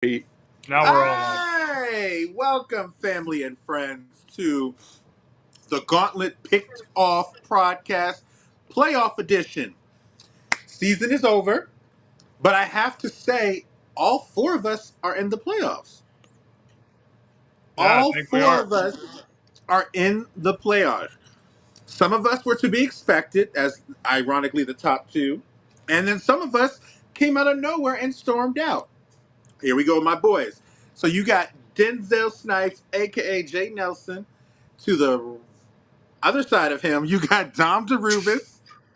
Pete. Now we're all on. Hey, welcome, family and friends, to the Gauntlet Picked Off Podcast Playoff Edition. Season is over, but I have to say, all four of us are in the playoffs. Yeah, I All think we four are. of us are in the playoffs. Some of us were to be expected, as ironically the top two, and then some of us came out of nowhere and stormed out. Here we go, my boys. So you got Denzel Snipes, aka Jay Nelson. To the other side of him, you got Dom DeRubis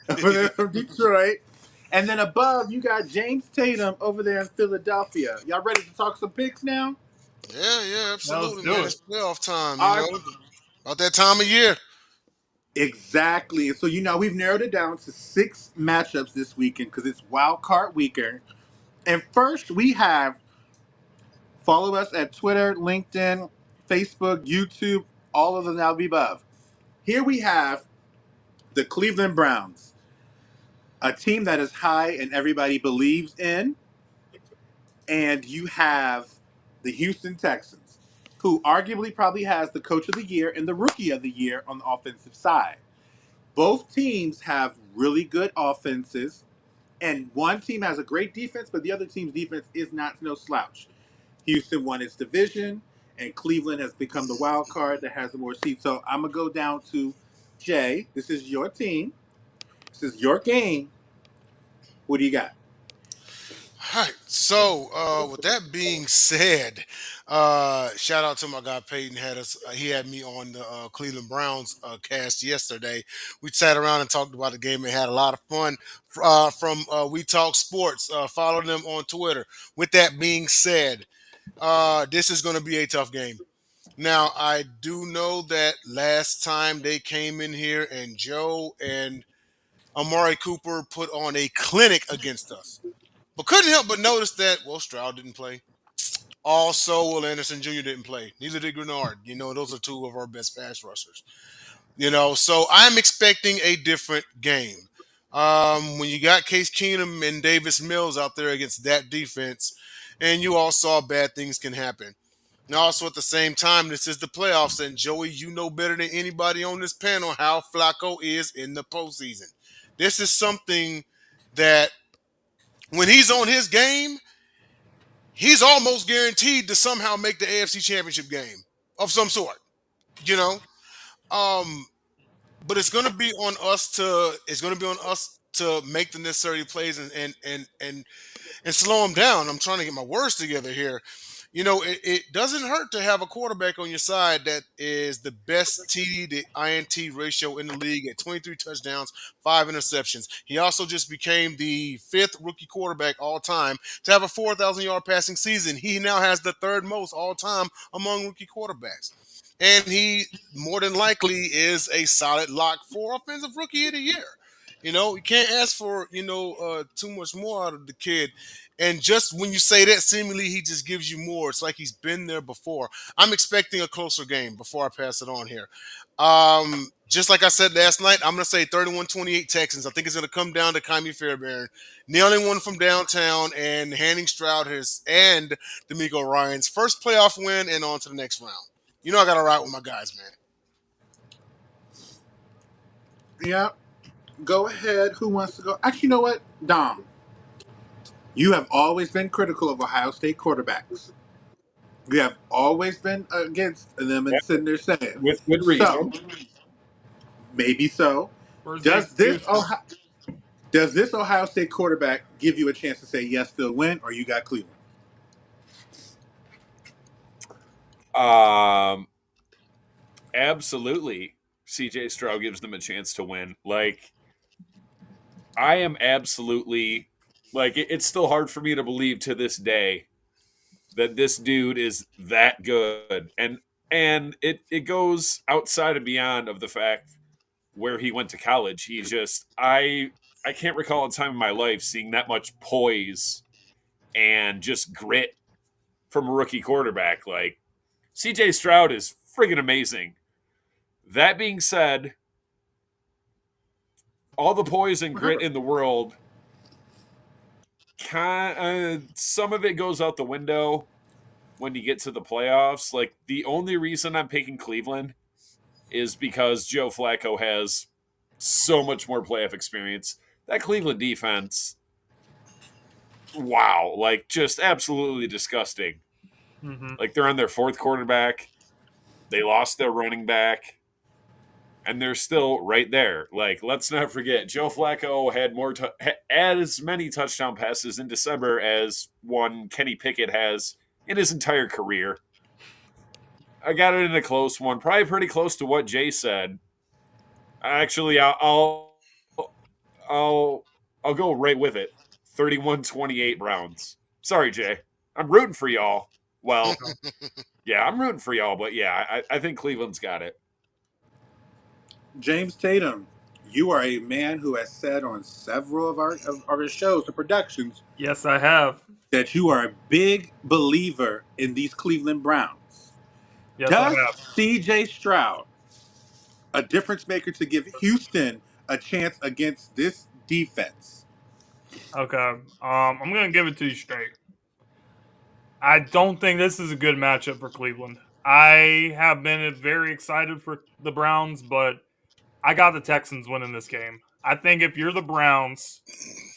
over there from Detroit. And then above, you got James Tatum over there in Philadelphia. Y'all ready to talk some picks now? Yeah, Now let's absolutely, man. do it. It's playoff time, All right, about that time of year. exactly. So we've narrowed it down to 6 matchups this weekend because it's Wild Card Weekend. And first, we have follow us at Twitter, LinkedIn, Facebook, YouTube, all of the now be above. Here we have the Cleveland Browns, a team that is high and everybody believes in, and you have the Houston Texans, who arguably probably has the coach of the year and the rookie of the year on the offensive side. Both teams have really good offenses, and one team has a great defense, but the other team's defense is not no slouch. Houston won its division, and Cleveland has become the wild card that has the more seats. So I'm gonna go down to Jay. This is your team. This is your game. What do you got? All right. So, with that being said, shout out to my guy Peyton. He had me on the Cleveland Browns cast yesterday. We sat around and talked about the game and had a lot of fun. From We Talk Sports, follow them on Twitter. With that being said, this is going to be a tough game. Now, I do know that last time they came in here and Joe and Amari Cooper put on a clinic against us. But couldn't help but notice that, well, Stroud didn't play. Also, Will Anderson Jr. didn't play. Neither did Grenard. Those are two of our best pass rushers. So I'm expecting a different game. When you got Case Keenum and Davis Mills out there against that defense, and you all saw bad things can happen. And also at the same time, this is the playoffs, and Joey, you know better than anybody on this panel how Flacco is in the postseason. This is something that when he's on his game, he's almost guaranteed to somehow make the AFC Championship game of some sort. You know, um, but it's gonna be on us to make the necessary plays and slow him down. I'm trying to get my words together here. It doesn't hurt to have a quarterback on your side that is the best TD to INT ratio in the league at 23 touchdowns, 5 interceptions. He also just became the fifth rookie quarterback all time to have a 4,000-yard passing season. He now has the third most all time among rookie quarterbacks. And he more than likely is a solid lock for offensive rookie of the year. You can't ask for, too much more out of the kid. And just when you say that, seemingly he just gives you more. It's like he's been there before. I'm expecting a closer game before I pass it on here. Just like I said last night, I'm going to say 31-28 Texans. I think it's going to come down to Kyrie Fairbairn nailing one from downtown and handing Stroud and D'Amico Ryan's first playoff win and on to the next round. I got to ride with my guys, man. Yeah, go ahead. Who wants to go? Actually, you know what? Dom, you have always been critical of Ohio State quarterbacks. You have always been against them and Yeah, sitting there saying, with good so reason. maybe so. Where's the Does this excuses? Ohio, does this Ohio State quarterback give you a chance to say yes, they'll win, or you got Cleveland? Um, Absolutely. CJ Stroud gives them a chance to win. Like, I am absolutely it's still hard for me to believe to this day that this dude is that good. And it goes outside and beyond of the fact where he went to college. He just I can't recall a time in my life seeing that much poise and just grit from a rookie quarterback. Like, CJ Stroud is friggin' amazing. That being said, all the poise and grit in the world, some of it goes out the window when you get to the playoffs. Like, the only reason I'm picking Cleveland is because Joe Flacco has so much more playoff experience. That Cleveland defense, wow, like just absolutely disgusting. Mm-hmm. Like, they're on their fourth quarterback. They lost their running back, and they're still right there. Like, let's not forget, Joe Flacco had had as many touchdown passes in December as one Kenny Pickett has in his entire career. I got it in a close one, probably pretty close to what Jay said. Actually, I'll I'll go right with it. 31-28 Browns. Sorry, Jay. I'm rooting for y'all. Well, yeah, I'm rooting for y'all, but yeah, I think Cleveland's got it. James Tatum, you are a man who has said on several of our shows and productions Yes, I have. that you are a big believer in these Cleveland Browns. Yes, I Does have. CJ Stroud, a difference maker to give Houston a chance against this defense? Okay. I'm gonna give it to you straight. I don't think this is a good matchup for Cleveland. I have been very excited for the Browns, but I got the Texans winning this game. I think if you're the Browns,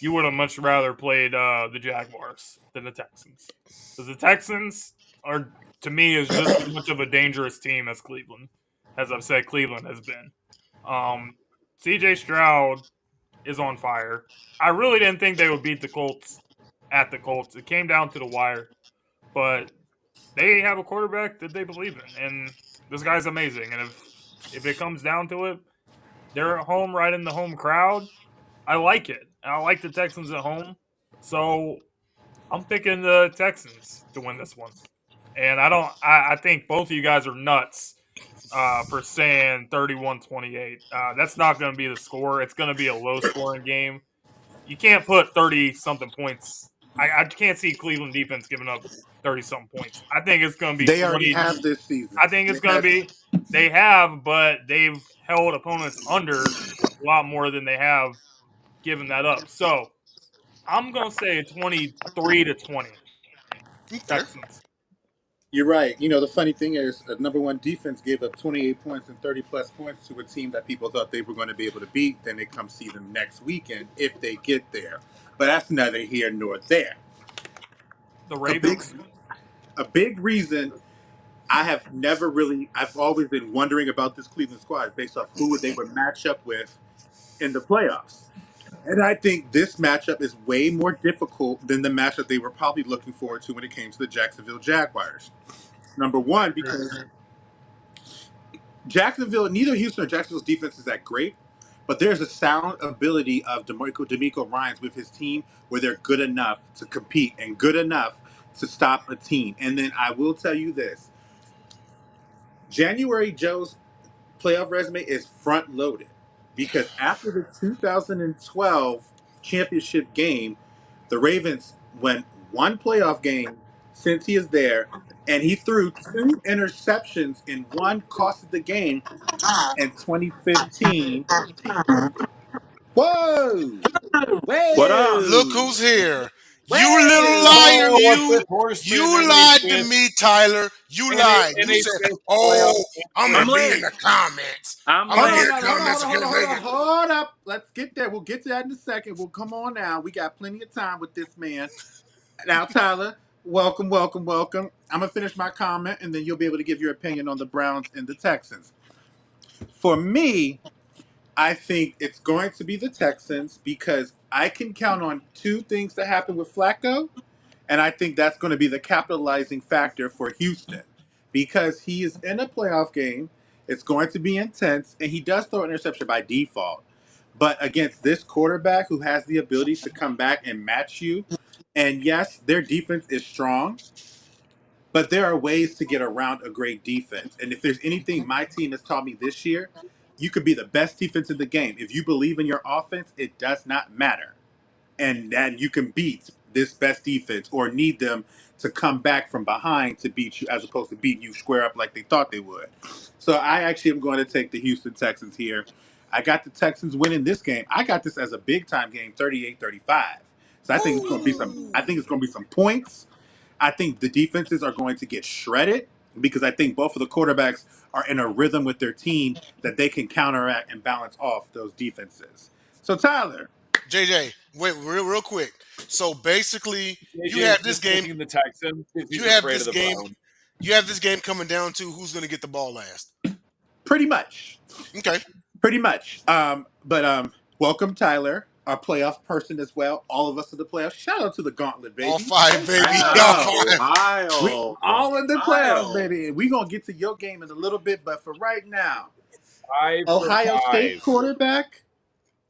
you would have much rather played the Jaguars than the Texans, because the Texans are, to me, is just as much of a dangerous team as Cleveland, as I've said Cleveland has been. Um, C.J. Stroud is on fire. I really didn't think they would beat the Colts at the Colts. It came down to the wire, but they have a quarterback that they believe in, and this guy's amazing. And if it comes down to it, they're at home, right in the home crowd. I like it. I like the Texans at home, so I'm picking the Texans to win this one. And I don't. I think both of you guys are nuts for saying 31-28. That's not going to be the score. It's going to be a low scoring game. You can't put 30 something points. I can't see Cleveland defense giving up 30 something points. I think it's going to be They already 20. have this season. I think it's going to be. They have, but they've held opponents under a lot more than they have given that up. So I'm going to say 23-20 Okay. Texans. You're right. You know, the funny thing is, the number one defense gave up 28 points and 30 plus points to a team that people thought they were going to be able to beat. Then they come see them next weekend if they get there. But that's neither here nor there. The A big, Ravens. a big reason I've always been wondering about this Cleveland squad based off who they would match up with in the playoffs. And I think this matchup is way more difficult than the matchup they were probably looking forward to when it came to the Jacksonville Jaguars. Number one, because Jacksonville, neither Houston or Jacksonville's defense is that great, but there's a sound ability of D'Amico Ryans with his team where they're good enough to compete and good enough to stop a team. And then I will tell you this: January Joe's playoff resume is front loaded because after the 2012 championship game, the Ravens won one playoff game since he is there, and he threw two interceptions and one costed the game in 2015. Whoa! What up? Look Whoa! who's here. You little Whoa! liar, Oh, a you. fifth horseman You in a lied to fifth me, Tyler. You lied. in You a said, fifth playoff "Oh, I'm I'm gonna game. be in late. the comments. I'm I'm hold gonna be on in now. the Hold on, hold comments on, hold against on, hold on. Vegas." Hold up. Let's get there. We'll get to that in a second. We'll come on now. We got plenty of time with this man. Now, Tyler, welcome, welcome, welcome. I'm gonna finish my comment, and then you'll be able to give your opinion on the Browns and the Texans. For me, I think it's going to be the Texans because I can count on two things to happen with Flacco, and I think that's going to be the capitalizing factor for Houston because he is in a playoff game. It's going to be intense, and he does throw an interception by default. But against this quarterback who has the ability to come back and match you, and yes, their defense is strong, but there are ways to get around a great defense. And if there's anything my team has taught me this year, you could be the best defense in the game. If you believe in your offense, it does not matter. And then you can beat this best defense or need them to come back from behind to beat you as opposed to beating you square up like they thought they would. So I actually am going to take the Houston Texans here. I got the Texans winning this game. I got this as a big time game, 38-35. So I think it's going to be some Woo! points. I think the defenses are going to get shredded because I think both of the quarterbacks are in a rhythm with their team that they can counteract and balance off those defenses. So Tyler, JJ, wait, real quick. So basically, you JJ is have this just game. picking the Texans because You he's have afraid of this the game. Browns. You have this game coming down to who's going to get the ball last. pretty much, Okay. pretty much. But welcome Tyler, our playoff person as well. All of us in the playoffs. Shout out to the Gauntlet, All baby. five, I baby. All know. five. We Ohio. all in the playoffs, Ohio. baby. We gonna get to your game in a little bit, but for right now, 5 for Ohio State 5. quarterback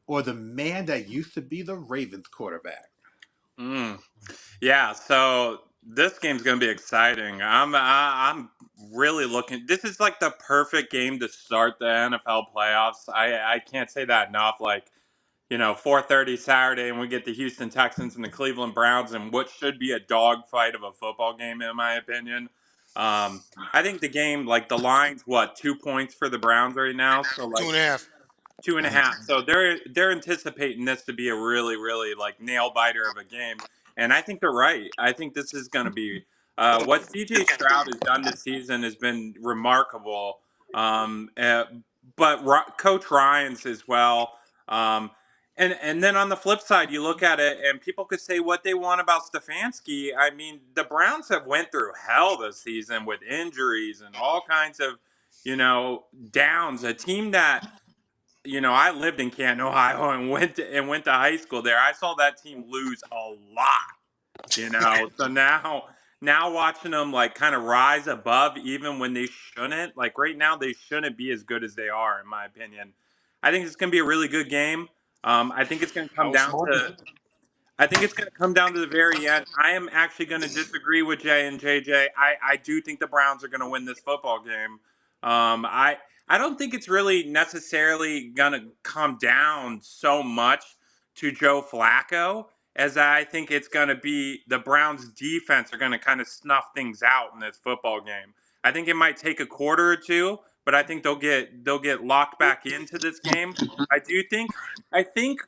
or the man that used to be the Ravens quarterback? Mm. Yeah, so this game's going to be exciting. I'm really looking. This is like the perfect game to start the NFL playoffs. I can't say that enough. Like, 4:30 Saturday, and we get the Houston Texans and the Cleveland Browns, and what should be a dogfight of a football game, in my opinion. I think the game, like the line's what 2 points for the Browns right now. So Two like and a half. 2.5. So they're anticipating this to be a really really like nail biter of a game, and I think they're right. I think this is going to be what CJ Stroud has done this season has been remarkable. Um, uh, but Coach Ryan's as well. Um, and then on the flip side, you look at it, and people could say what they want about Stefanski. I mean, the Browns have went through hell this season with injuries and all kinds of downs. A team that I lived in Canton, Ohio, and went to high school there. I saw that team lose a lot. So now watching them like kind of rise above, even when they shouldn't. Like right now, they shouldn't be as good as they are, in my opinion. I think it's going to be a really good game. I think it's going to come House down money. to I think it's going to come down to the very end. I am actually going to disagree with Jay and JJ. I do think the Browns are going to win this football game. I don't think it's really necessarily going to come down so much to Joe Flacco as I think it's going to be the Browns defense are going to kind of snuff things out in this football game. I think it might take a quarter or two, but I think they'll get locked back into this game. I think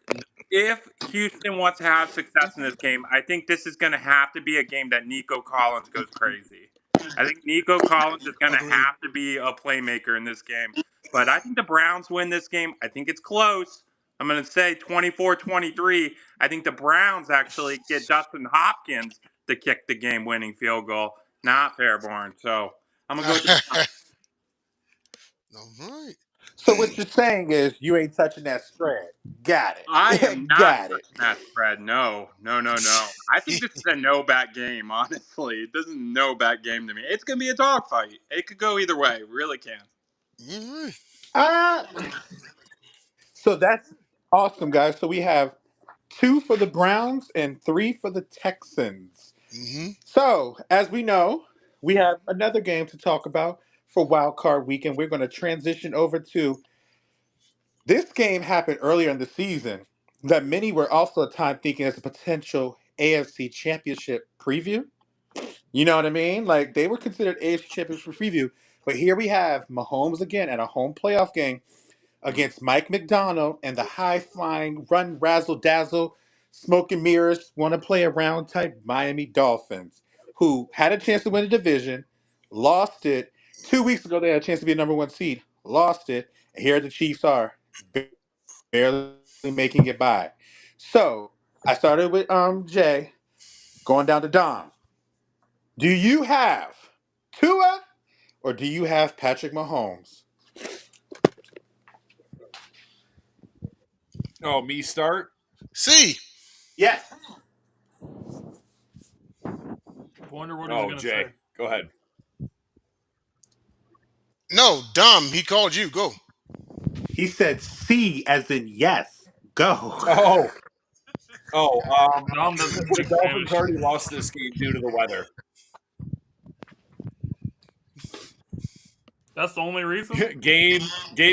if Houston wants to have success in this game, I think this is going to have to be a game that Nico Collins goes crazy. I think Nico Collins is going to Agreed. have to be a playmaker in this game. But I think the Browns win this game. I think it's close. I'm going to say 24-23. I think the Browns actually get Dustin Hopkins to kick the game-winning field goal, not Fairborn. So I'm going to go with the Browns. All right. So what you're saying is you ain't touching that spread. Got I am it. not Got it. touching that spread. No, no, no, no. I think this is a no bet game. Honestly, this is a no bet game to me. It's gonna be a dogfight. It could go either way. It really can. All right. Uh, so that's awesome, guys. So we have 2 for the Browns and 3 for the Texans. Mm-hmm. So, as we know, we have another game to talk about for Wild Card Weekend. We're going to transition over to this game happened earlier in the season that many were also at time thinking as a potential AFC Championship preview. You know what I mean? Like they were considered AFC Championship preview, but here we have Mahomes again at a home playoff game against Mike McDonald and the high flying, run razzle dazzle, smoke and mirrors, want to play around type Miami Dolphins, who had a chance to win the division, lost it. 2 weeks ago, they had a chance to be a number 1 seed, lost it, and here the Chiefs are barely making it by. So I started with Jay, going down to Dom. Do you have Tua or do you have Patrick Mahomes? Oh, me start? See. Yes. Wonder what he's Oh, gonna Jay. say. Go ahead. No, Dom. He called you. Go. He said C as in yes. Go. Oh. Oh, Dom doesn't the speak Dolphins Spanish. already lost this game due to the weather. That's the only reason. Game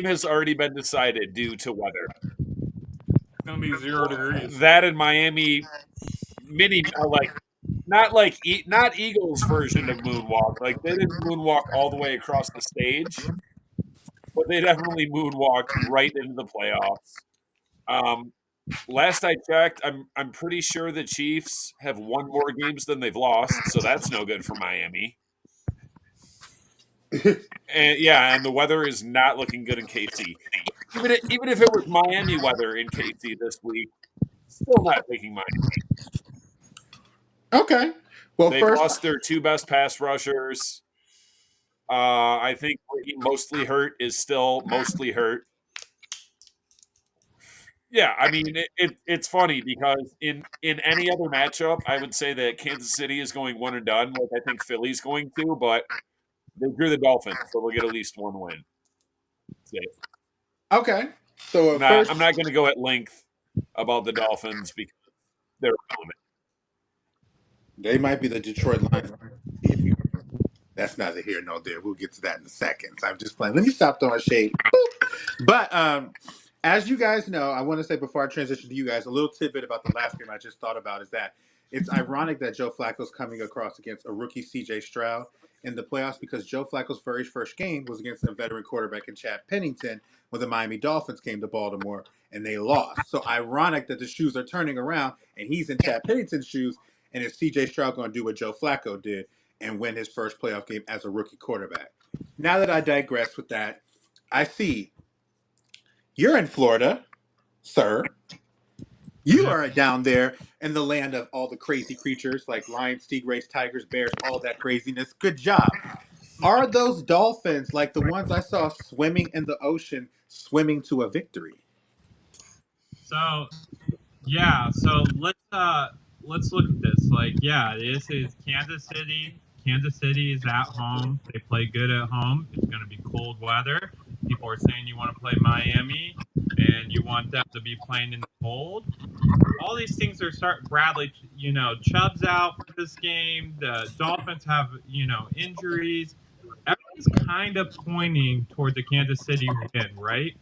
has already been decided due to weather. It's gonna be 0 degrees. That in Miami, not Eagles version of moonwalk. Like they didn't moonwalk all the way across the stage, but they definitely moonwalked right into the playoffs. last I checked, I'm pretty sure the Chiefs have won more games than they've lost, so that's no good for Miami. And yeah, and the weather is not looking good in KC. Even if it was Miami weather in KC this week, still not taking Miami. Okay. Well, They've first, lost their two best pass rushers. I think Ricky mostly hurt is still mostly hurt. Yeah, I mean it's funny because in any other matchup, I would say that Kansas City is going one and done, like I think Philly's going to, but they drew the Dolphins, so they'll get at least one win. That's it. okay. So first, I'm not going to go at length about the Dolphins because they're relevant. they might be the Detroit Lions. That's neither here nor there. We'll get to that in a second. So I'm just playing. Let me stop throwing shade. But as you guys know, I want to say before I transition to you guys, a little tidbit about the last game I just thought about is that it's ironic that Joe Flacco's coming across against a rookie CJ Stroud in the playoffs because Joe Flacco's very first game was against a veteran quarterback in Chad Pennington when the Miami Dolphins came to Baltimore and they lost. So ironic that the shoes are turning around and he's in Chad Pennington's shoes and is CJ Stroud going to do what Joe Flacco did and win his first playoff game as a rookie quarterback. Now that I digress with that, I see you're in Florida, sir. You are down there in the land of all the crazy creatures like lions, stingrays, tigers, bears, all that craziness. Good job. Are those dolphins like the ones I saw swimming in the ocean, swimming to a victory? So yeah, so let's look at this. Like, yeah, this is Kansas City. Kansas City is at home. They play good at home. It's going to be cold weather. People are saying you want to play Miami and you want them to be playing in the cold. All these things are Bradley, Chubb's out for this game. The Dolphins have, injuries. Everything's kind of pointing toward the Kansas City win, right?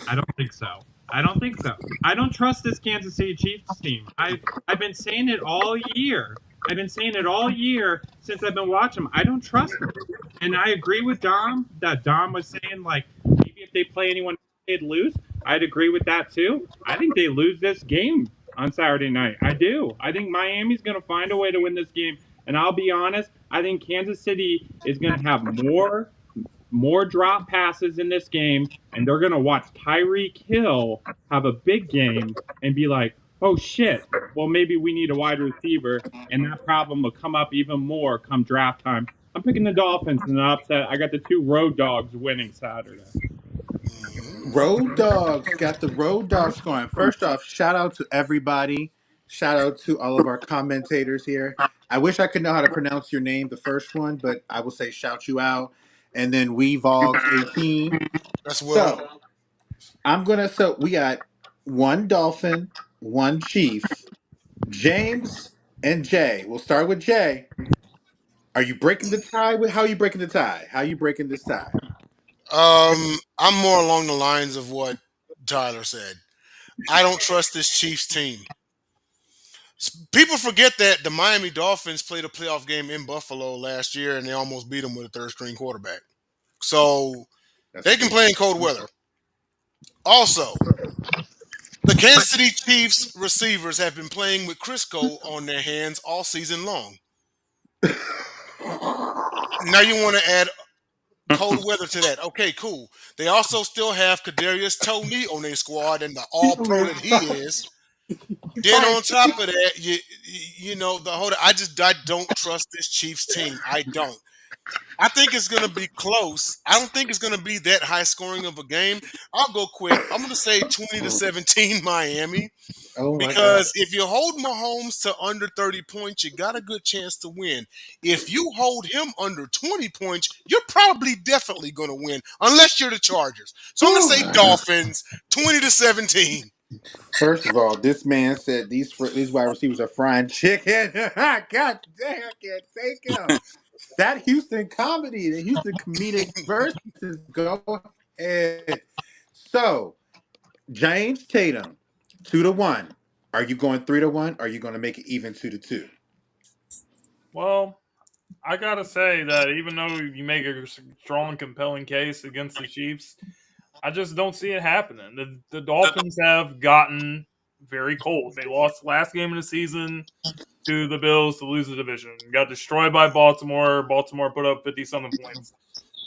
I don't think so. I don't think so. I don't trust this Kansas City Chiefs team. I've been saying it all year. I've been saying it all year since I've been watching them. I don't trust them. And I agree with Dom that Dom was saying, like, maybe if they play anyone they'd lose. I'd agree with that too. I think they lose this game on Saturday night. I do. I think Miami's going to find a way to win this game. And I'll be honest, I think Kansas City is going to have more drop passes in this game, and they're going to watch Tyreek Hill have a big game and be like, oh shit, well, maybe we need a wide receiver, and that problem will come up even more come draft time. I'm picking the Dolphins in an upset. I got the two road dogs winning Saturday. Road Dogs got the Road Dogs going. First off, shout out to everybody. Shout out to all of our commentators here. I wish I could know how to pronounce your name, the first one, but I will say shout you out. And then WeVogs18. That's Will. So so we got one Dolphin, one Chief, James and Jay. We'll start with Jay. Are you breaking the tie? How are you breaking the tie? How are you breaking this tie? I'm more along the lines of what Tyler said. I don't trust this Chiefs team. People forget that the Miami Dolphins played a playoff game in Buffalo last year and they almost beat them with a third string quarterback. So That's they can true. play in cold weather. Also, the Kansas City Chiefs receivers have been playing with Crisco on their hands all season long. Now you want to add cold weather to that. Okay, cool. They also still have Kadarius Toney on their squad and the all pro that he is. Then on top of that, you know the whole. I don't trust this Chiefs team. I don't. I think it's going to be close. I don't think it's going to be that high scoring of a game. I'll go quick. I'm going to say 20-17 Miami. Oh my God. Because if you hold Mahomes to under 30 points, you got a good chance to win. If you hold him under 20 points, you're probably definitely going to win, unless you're the Chargers. So I'm going to say Dolphins 20-17. First of all, this man said these wide receivers are frying chicken. God damn, I can't take him. That Houston comedy, the Houston comedic versus go ahead. So, James Tatum, 2-1. Are you going 3-1? Or are you going to make it even 2-2? Well, I gotta say that even though you make a strong, compelling case against the Chiefs, I just don't see it happening. The Dolphins have gotten very cold. They lost last game of the season to the Bills to lose the division. Got destroyed by Baltimore. Baltimore put up 50-something points.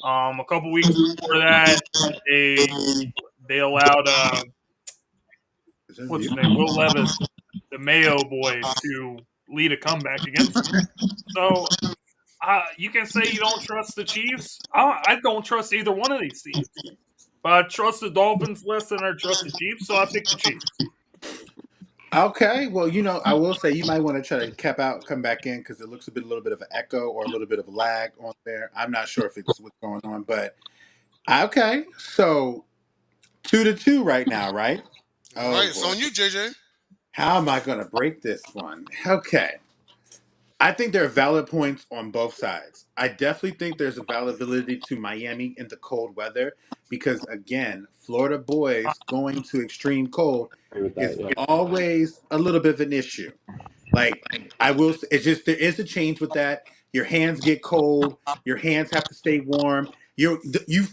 A couple weeks before that, they they allowed Is that what's his you? name, Will Levis, the Mayo boy, to lead a comeback against them. So you can say you don't trust the Chiefs. I don't trust either one of these teams. But I trust the Dolphins less than I trust the Chiefs, so I pick the Chiefs. Okay, well, I will say you might want to try to come back in because it looks a little bit of an echo or a little bit of a lag on there. I'm not sure if it's what's going on, but okay. So 2-2 right now, right? All right, Oh it's boy, on you, JJ. how am I going to break this one? Okay, I think there are valid points on both sides. I definitely think there's a valid validity to Miami in the cold weather because, again, Florida boys going to extreme cold Agree with is that. Yeah. always a little bit of an issue. Like I will, it's just there is a change with that. Your hands get cold. Your hands have to stay warm. You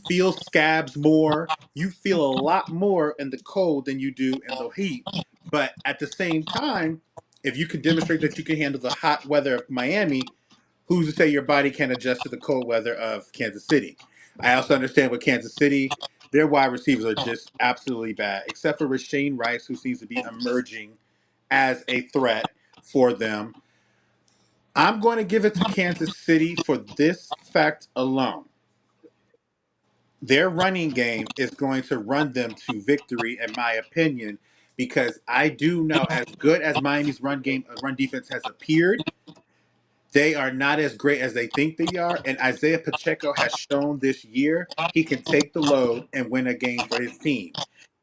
feel scabs more. You feel a lot more in the cold than you do in the heat. But at the same time, if you can demonstrate that you can handle the hot weather of Miami, who's to say your body can't adjust to the cold weather of Kansas City? I also understand with Kansas City, their wide receivers are just absolutely bad, except for Rasheen Rice, who seems to be emerging as a threat for them. I'm going to give it to Kansas City for this fact alone. Their running game is going to run them to victory, in my opinion, because I do know as good as Miami's run defense has appeared, they are not as great as they think they are. And Isaiah Pacheco has shown this year he can take the load and win a game for his team.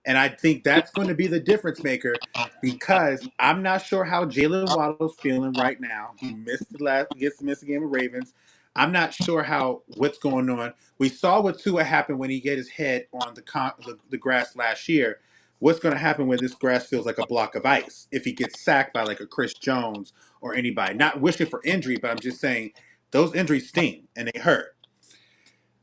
And I think that's going to be the difference maker because I'm not sure how Jalen Waddle's feeling right now. He gets to miss a game of Ravens. I'm not sure how what's going on. We saw what Tua happened when he get his head on the grass last year. What's going to happen when this grass feels like a block of ice? If he gets sacked by like a Chris Jones or anybody. Not wishing for injury, but I'm just saying those injuries sting and they hurt.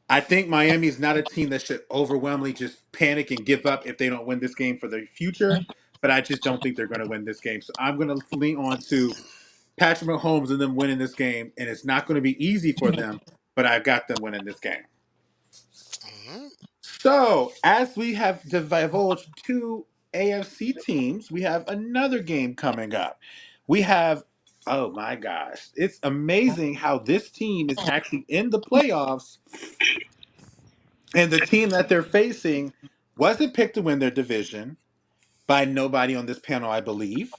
I think Miami is not a team that should overwhelmingly just panic and give up if they don't win this game for their future. But I just don't think they're going to win this game. So I'm going to lean on to Patrick Mahomes and them winning this game. And it's not going to be easy for them, but I've got them winning this game. Mhm. So as we have divulged two AFC teams, we have another game coming up. We have, oh my gosh, it's amazing how this team is actually in the playoffs, and the team that they're facing wasn't picked to win their division by nobody on this panel, I believe.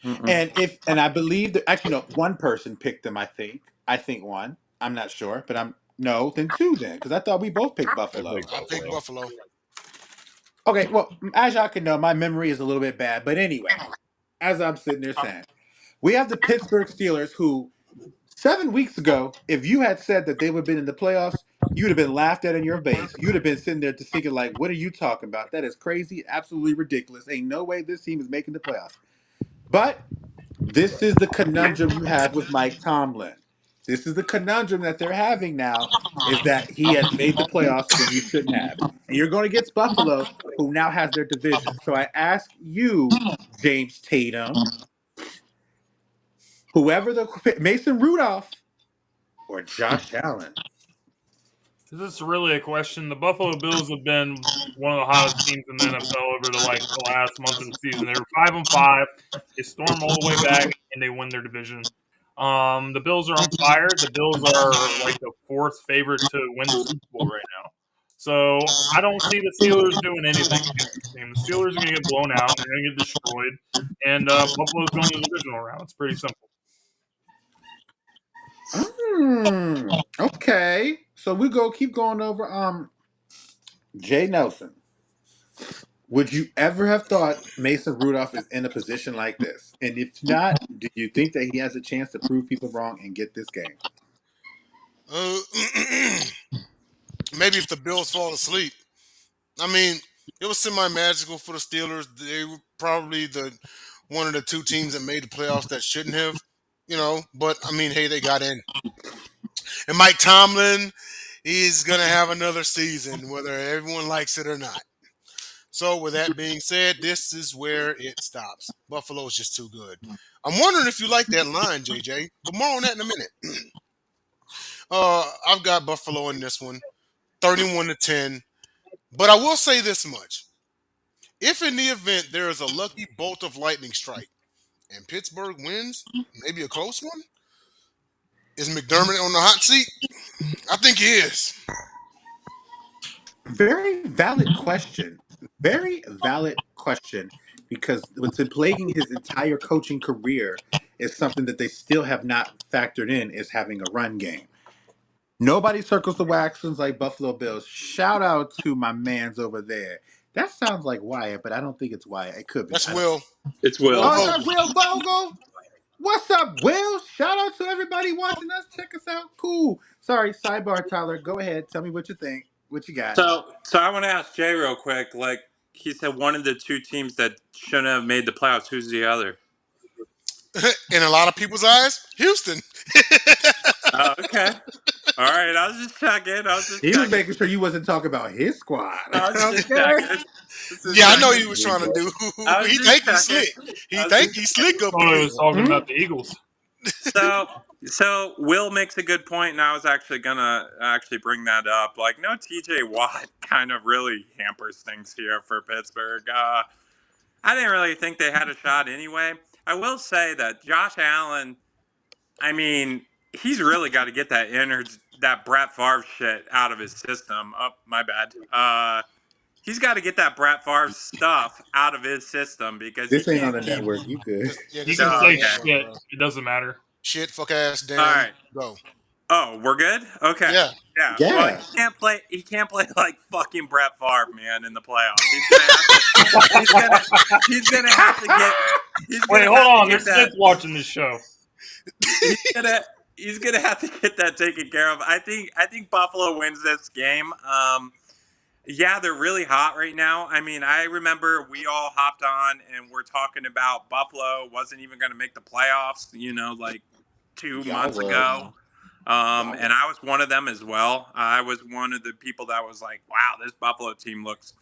Mm-mm. And I believe that actually no, one person picked them. I think one. I'm not sure, but I'm no, then two then because I thought we both picked I Buffalo. picked I picked Buffalo. Buffalo. Okay, well, as y'all can know, my memory is a little bit bad. But anyway, as I'm sitting there saying, we have the Pittsburgh Steelers, who 7 weeks ago, if you had said that they would have been in the playoffs, you would have been laughed at in your base. You would have been sitting there just thinking, like, what are you talking about? That is crazy, absolutely ridiculous. Ain't no way this team is making the playoffs. But this is the conundrum you have with Mike Tomlin. This is the conundrum that they're having now is that he has made the playoffs when he shouldn't have. And you're going against Buffalo, who now has their division. So I ask you, James Tatum, whoever the Mason Rudolph or Josh Allen. Is this really a question? The Buffalo Bills have been one of the hottest teams in the NFL over the last month of the season. They were 5-5. They storm all the way back and they win their division. The Bills are on fire. The Bills are like the fourth favorite to win the Super Bowl right now. So I don't see the Steelers doing anything against this team. The Steelers are going to get blown out. They're going to get destroyed, and Buffalo's going to the divisional round. It's pretty simple. Okay. So we keep going over Jay Nelson. Would you ever have thought Mason Rudolph is in a position like this? And if not, do you think that he has a chance to prove people wrong and get this game? Uh, maybe if the Bills fall asleep. I mean, it was semi magical for the Steelers. They were probably the one of the two teams that made the playoffs that shouldn't have, But I mean, hey, they got in. And Mike Tomlin, he's gonna have another season, whether everyone likes it or not. So with that being said, this is where it stops. Buffalo is just too good. I'm wondering if you like that line, JJ, but more on that in a minute. I've got Buffalo in this one, 31-10. But I will say this much. If in the event there is a lucky bolt of lightning strike and Pittsburgh wins, maybe a close one, is McDermott on the hot seat? I think he is. Very valid question. Very valid question because what's been plaguing his entire coaching career is something that they still have not factored in is having a run game. Nobody circles the waxings like Buffalo Bills. Shout out to my mans over there. That sounds like Wyatt, but I don't think it's Wyatt. It could be. That's Will. It's Will Will. Oh, is Vogel. that Will Vogel? What's up, Will? Shout out to everybody watching us. Check us out. Cool. Sorry, sidebar, Tyler. Go ahead. Tell me what you think. What you got? So I want to ask Jay real quick. Like he said, one of the two teams that shouldn't have made the playoffs. Who's the other? In a lot of people's eyes, Houston. Oh, okay. All right. I was just checking. He was making sure you wasn't talking about his squad. I was just Okay. checking. Yeah, I know he was trying to do. I was He just think he's checking. slick. He I was think just- he's slick up I here. was talking Mhm. about the Eagles. So Will makes a good point, and I was actually gonna bring that up. Like, no, TJ Watt kind of really hampers things here for Pittsburgh. I didn't really think they had a shot anyway. I will say that Josh Allen, I mean, he's really got to get that Brett Favre shit out of his system. Oh, my bad. He's got to get that Brett Favre stuff out of his system because he This ain't on can't the keep. network. You good? Yeah, You this can is Oh, say not okay. network, shit. bro. It doesn't matter. Shit, fuck ass, damn. All right. Go. Oh, we're good. Okay. Yeah. Yeah. Yeah. Well, he can't play. He can't play like fucking Brett Favre, man, in the playoffs. He's gonna have to. He's gonna have to get. He's gonna Wait, hold have on. to There's get that. kids watching this show. He's gonna have to get that taken care of. I think Buffalo wins this game. Yeah, they're really hot right now. I mean, I remember we all hopped on and we're talking about Buffalo wasn't even going to make the playoffs, like 2 months ago. And I was one of them as well. I was one of the people that was like, wow, this Buffalo team looks,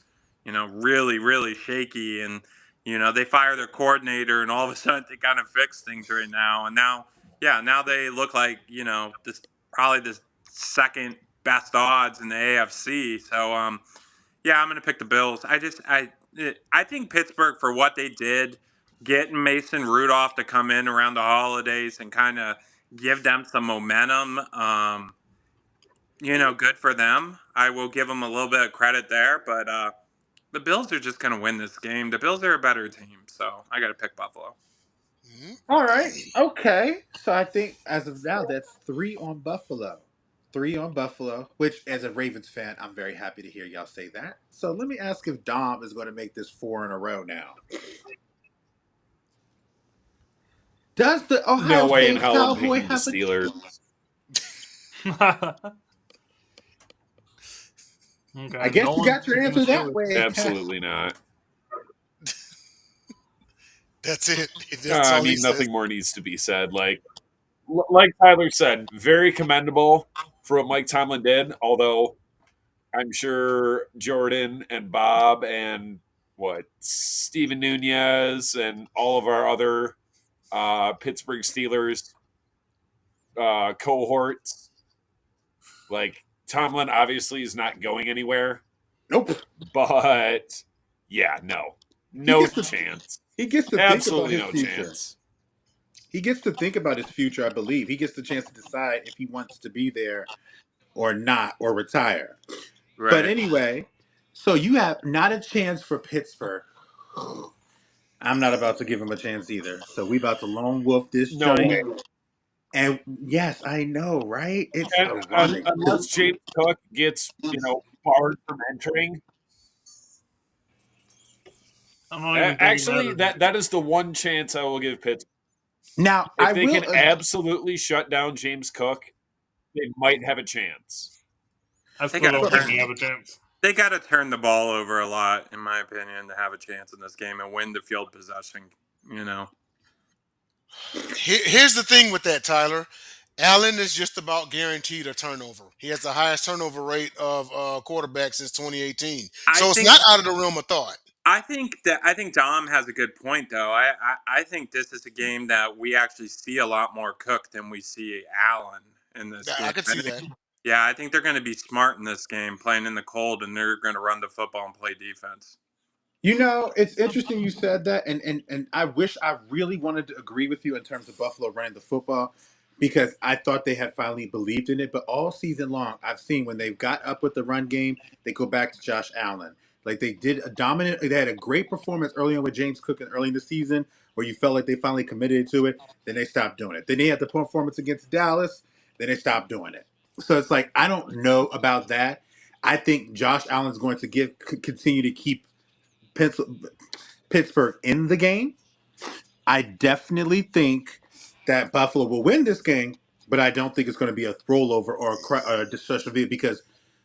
really, really shaky. And, they fire their coordinator and all of a sudden they kind of fix things right now. And now they look like, probably the second best odds in the AFC. So, yeah, I'm going to pick the Bills. I think Pittsburgh, for what they did, getting Mason Rudolph to come in around the holidays and kind of give them some momentum, good for them. I will give them a little bit of credit there, but the Bills are just going to win this game. The Bills are a better team, so I got to pick Buffalo. Mhm. All right. Okay. So I think as of now, that's 3 on Buffalo. 3 on Buffalo, which as a Ravens fan, I'm very happy to hear y'all say that. So let me ask if Dom is going to make this 4 in a row now. Does the Ohio No way in State hell I'm Cowboy picking the have a Steelers. Okay, I guess no you got one's your picking answer the that Steelers. way. Absolutely not. That's it. That's I all he mean, says. nothing more needs to be said. Like Tyler said, very commendable for what Mike Tomlin did. Although I'm sure Jordan and Bob and Steven Nunez and all of our other Pittsburgh Steelers cohorts, like Tomlin obviously is not going anywhere. Nope. But yeah, no chance. He gets to Absolutely think about no his future. chance. He gets to think about his future, I believe. He gets the chance to decide if he wants to be there or not, or retire. Right. But anyway, so you have not a chance for Pittsburgh. I'm not about to give him a chance either. So we about to lone wolf this No joint. way. And yes, I know, right? It's And, ironic. unless James Cook gets, barred from entering. I'm not even thinking Actually, that is the one chance I will give Pittsburgh. Now, If they can absolutely shut down James Cook, they might have a chance. I They still gotta don't think turn- we have a chance. They got to turn the ball over a lot, in my opinion, to have a chance in this game and win the field possession, Here's the thing with that, Tyler. Allen is just about guaranteed a turnover. He has the highest turnover rate of quarterbacks since 2018. So it's not out of the realm of thought. I think Dom has a good point though. I think this is a game that we actually see a lot more Cook than we see Allen in this game. I could see that. Yeah, I think they're going to be smart in this game, playing in the cold, and they're going to run the football and play defense. You know, it's interesting you said that, and I wish I really wanted to agree with you in terms of Buffalo running the football because I thought they had finally believed in it. But all season long, I've seen when they've got up with the run game, they go back to Josh Allen. Like they did a dominant, they had a great performance early on with James Cook and early in the season where you felt like they finally committed to it. Then they stopped doing it. Then they had the performance against Dallas. Then they stopped doing it. So it's like I don't know about that. I think Josh Allen's going to continue to keep Pittsburgh in the game. I definitely think that Buffalo will win this game, but I don't think it's going to be a rollover or a destruction because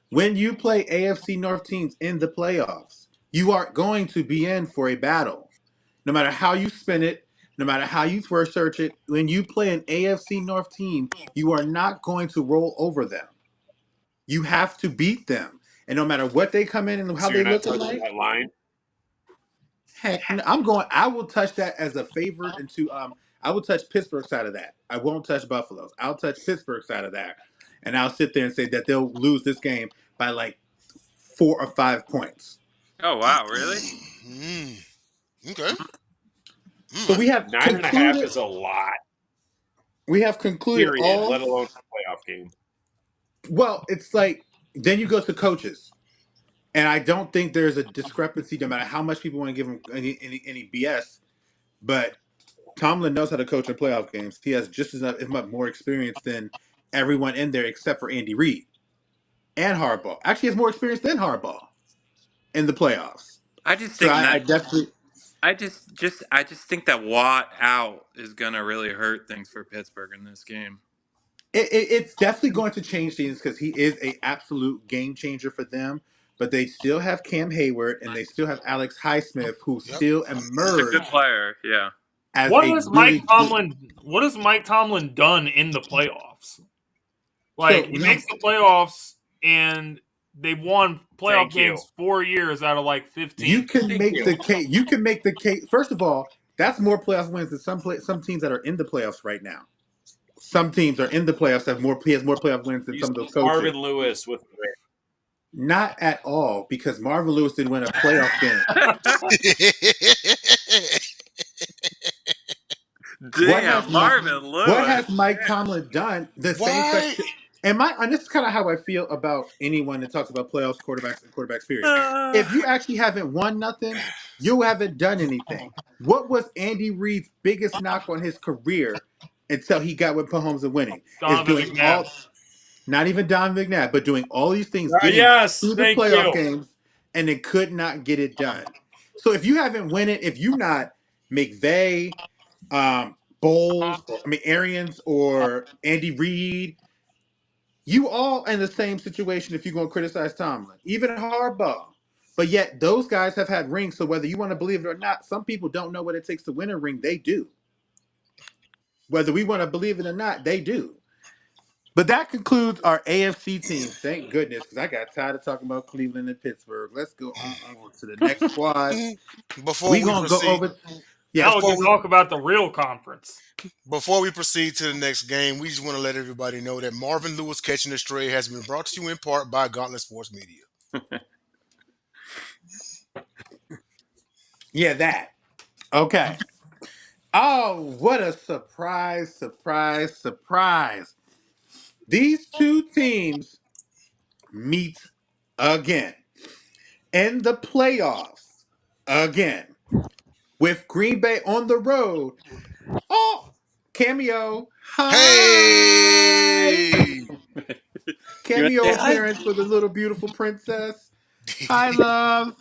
when you play AFC North teams in the playoffs, you are going to be in for a battle. No matter how you spin it, no matter how you research it, when you play an AFC North team, you are not going to roll over them. You have to beat them. And no matter what they come in and how So they you're not look touching like, that line. heck, I'm going. I will touch that as a favorite into. I will touch Pittsburgh's side of that. I won't touch Buffalo's. I'll touch Pittsburgh's side of that, and I'll sit there and say that they'll lose this game by like 4 or 5 points. Oh wow, really? Okay. So we have 9.5 is a lot. We have concluded Period. all. Let alone a playoff game. Well, it's like then you go to coaches, and I don't think there's a discrepancy no matter how much people want to give him any BS, but Tomlin knows how to coach in playoff games. He has just as much, if not more experience than everyone in there except for Andy Reid and Harbaugh. Actually, has more experience than Harbaugh in the playoffs. I just So think I definitely. I just think that Watt out is going to really hurt things for Pittsburgh in this game. It's definitely going to change things because he is a absolute game changer for them. But they still have Cam Hayward and they still have Alex Highsmith, who Yep. still He's a emerge good player, yeah. as What a has really Mike Tomlin? What has Mike Tomlin done in the playoffs? Like So, he makes the playoffs, and they've won playoff Thank you. games 4 years out of like 15. You can Thank make you. the case. You can make the case. First of all, that's more playoff wins than some teams that are in the playoffs right now. Some teams are in the playoffs have more. He has more playoff wins than You some of those see coaches. Marvin Lewis with the Not at all, because Marvin Lewis didn't win a playoff game. Damn, Marvin Lewis. What has Mike Tomlin done? The same Why? question. And this is kind of how I feel about anyone that talks about playoffs, quarterbacks, and quarterbacks. Period. If you actually haven't won nothing, you haven't done anything. What was Andy Reid's biggest knock on his career until he got with Mahomes and winning? Donovan Is doing McNabb. not even Don McNabb, but doing all these things, getting yes, to the thank playoff you. games, and they could not get it done. So if you haven't won it, if you not McVay, Bowles, Arians, or Andy Reid, you all in the same situation if you're going to criticize Tomlin, even Harbaugh. But yet those guys have had rings, so whether you want to believe it or not, some people don't know what it takes to win a ring. They do. Whether we want to believe it or not, they do. But that concludes our AFC team. Thank goodness, because I got tired of talking about Cleveland and Pittsburgh. Let's go on over to the next squad. Before We we gonna go proceed, over. Now we Yeah, can talk about the real conference. before we proceed to the next game, we just want to let everybody know that Marvin Lewis catching a stray has been brought to you in part by Gauntlet Sports Media. yeah, that. Okay. Oh, what a surprise, surprise, surprise. These two teams meet again in the playoffs again with Green Bay on the road. Oh, cameo. Hi. Hey! Cameo Say hi. appearance for the little beautiful princess. Hi, love.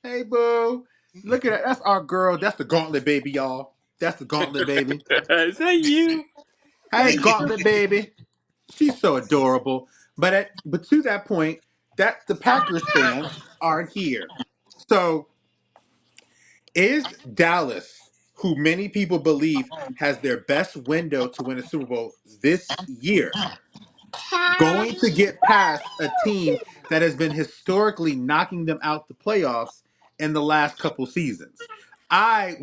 Hey, boo. Look at that. That's our girl. That's the Gauntlet baby, y'all. That's the Gauntlet baby. Is that you? Hey, Gauntlet baby. She's so adorable. But to that point, that the Packers fans are here. So is Dallas, who many people believe has their best window to win a Super Bowl this year, going to get past a team that has been historically knocking them out the playoffs in the last couple seasons.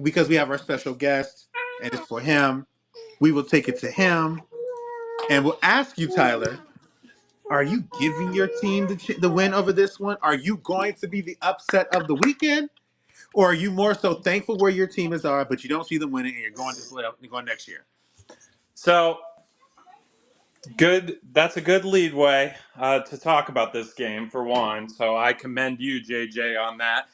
Because we have our special guest and it's for him, we will take it to him and we'll ask you, Tyler, are you giving your team the win over this one? Are you going to be the upset of the weekend? Or are you more so thankful where your team is are, but you don't see them winning and you're going to play you're going next year? So good. That's a good lead way to talk about this game for one. So I commend you, JJ, on that.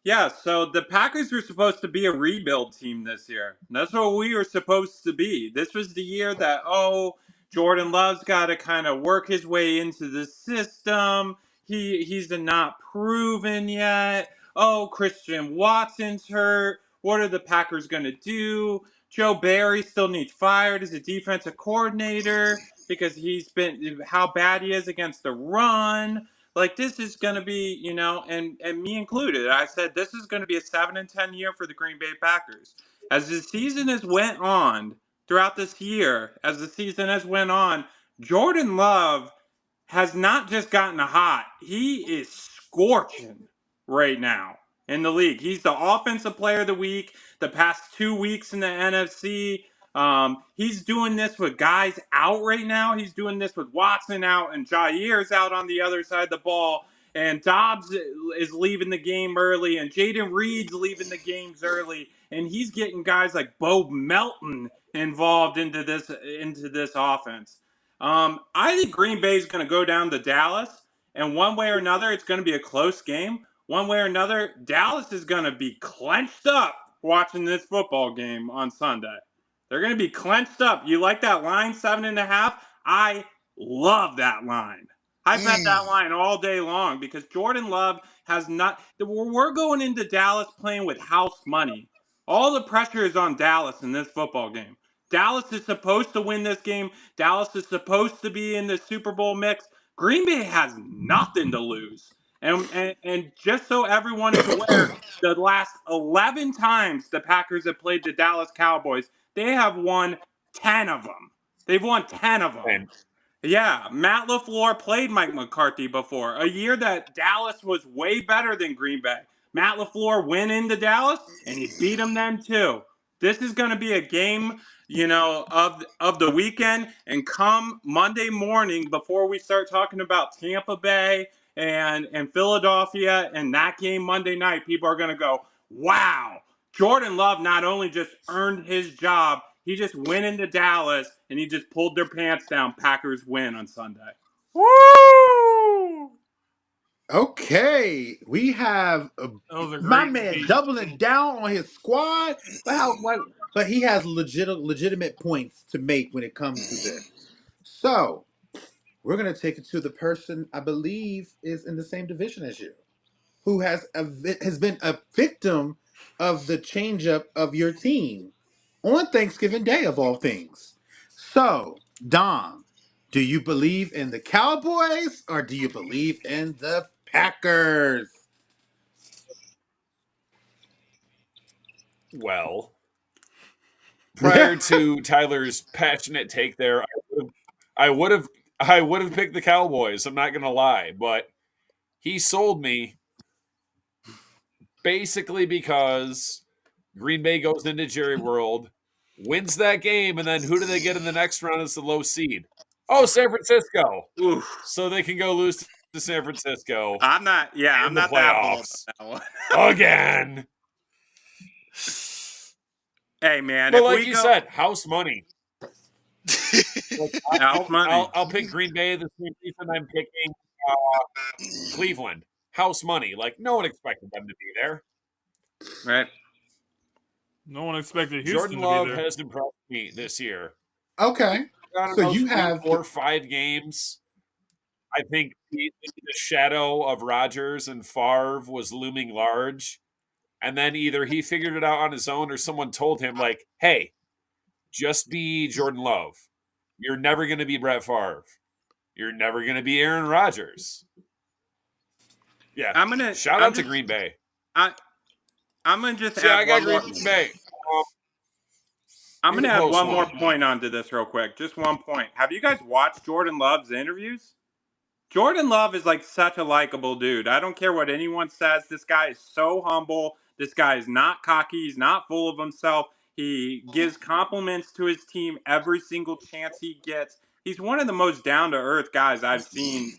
Yeah. So the Packers were supposed to be a rebuild team this year. That's what we were supposed to be. This was the year that Jordan Love's got to kind of work his way into the system. He's not proven yet. Oh, Christian Watson's hurt. What are the Packers going to do? Joe Barry still needs fired as a defensive coordinator because he's been how bad he is against the run. Like this is going to be, and me included. I said this is going to be a 7-10 year for the Green Bay Packers. As the season has went on throughout this year, as the season has went on, Jordan Love has not just gotten hot. He is scorching right now in the league. He's the offensive player of the week the past 2 weeks in the NFC. He's doing this with guys out right now. He's doing this with Watson out and Jair's out on the other side of the ball. And Dobbs is leaving the game early, and Jaden Reed's leaving the games early, and he's getting guys like Bo Melton involved into this offense. I think Green Bay is going to go down to Dallas, and one way or another, it's going to be a close game. One way or another, Dallas is going to be clenched up watching this football game on Sunday. They're going to be clenched up. You like that line, 7.5? I love that line. I bet that line all day long because Jordan Love has not. We're going into Dallas playing with house money. All the pressure is on Dallas in this football game. Dallas is supposed to win this game. Dallas is supposed to be in the Super Bowl mix. Green Bay has nothing to lose. And just so everyone is aware, the last 11 times the Packers have played the Dallas Cowboys, they have won 10 of them. They've won 10 of them. And Yeah, Matt LaFleur played Mike McCarthy before. A year that Dallas was way better than Green Bay. Matt LaFleur went into Dallas, and he beat them then too. This is going to be a game, of the weekend. And come Monday morning, before we start talking about Tampa Bay and Philadelphia and that game Monday night, people are going to go, wow, Jordan Love not only just earned his job, he just went into Dallas and he just pulled their pants down. Packers win on Sunday. Woo! Okay, we have That was a my great man speech. doubling down on his squad, but he has legitimate points to make when it comes to this. So we're gonna take it to the person I believe is in the same division as you, who has been a victim of the changeup of your team on Thanksgiving Day of all things. So, Dom, do you believe in the Cowboys or do you believe in the Packers? well, prior to Tyler's passionate take there, I would have picked the Cowboys. I'm not gonna lie, but he sold me basically because Green Bay goes into Jerry World, wins that game, and then who do they get in the next round as the low seed? Oh, San Francisco. Oof. So they can go lose to San Francisco I'm not in the that bold playoffs on that one. again. Hey man, But if like we you go said, house money. house money. I'll pick Green Bay the same reason I'm picking Cleveland. House money. Like no one expected them to be there. Right. No one expected Houston Jordan to be Love there. has impressed me this year. Okay, I don't so know, you 3, have 4, 5 games. I think the shadow of Rodgers and Favre was looming large. And then either he figured it out on his own or someone told him, like, hey, just be Jordan Love. You're never going to be Brett Favre. You're never going to be Aaron Rodgers. Yeah. Shout out to Green Bay. I'm gonna just See, I add got one more. Green Bay. I'm You're gonna the add close one more one. point onto this real quick. Just one point. Have you guys watched Jordan Love's interviews? Jordan Love is like such a likable dude. I don't care what anyone says. This guy is so humble. This guy is not cocky. He's not full of himself. He gives compliments to his team every single chance he gets. He's one of the most down to earth guys I've seen,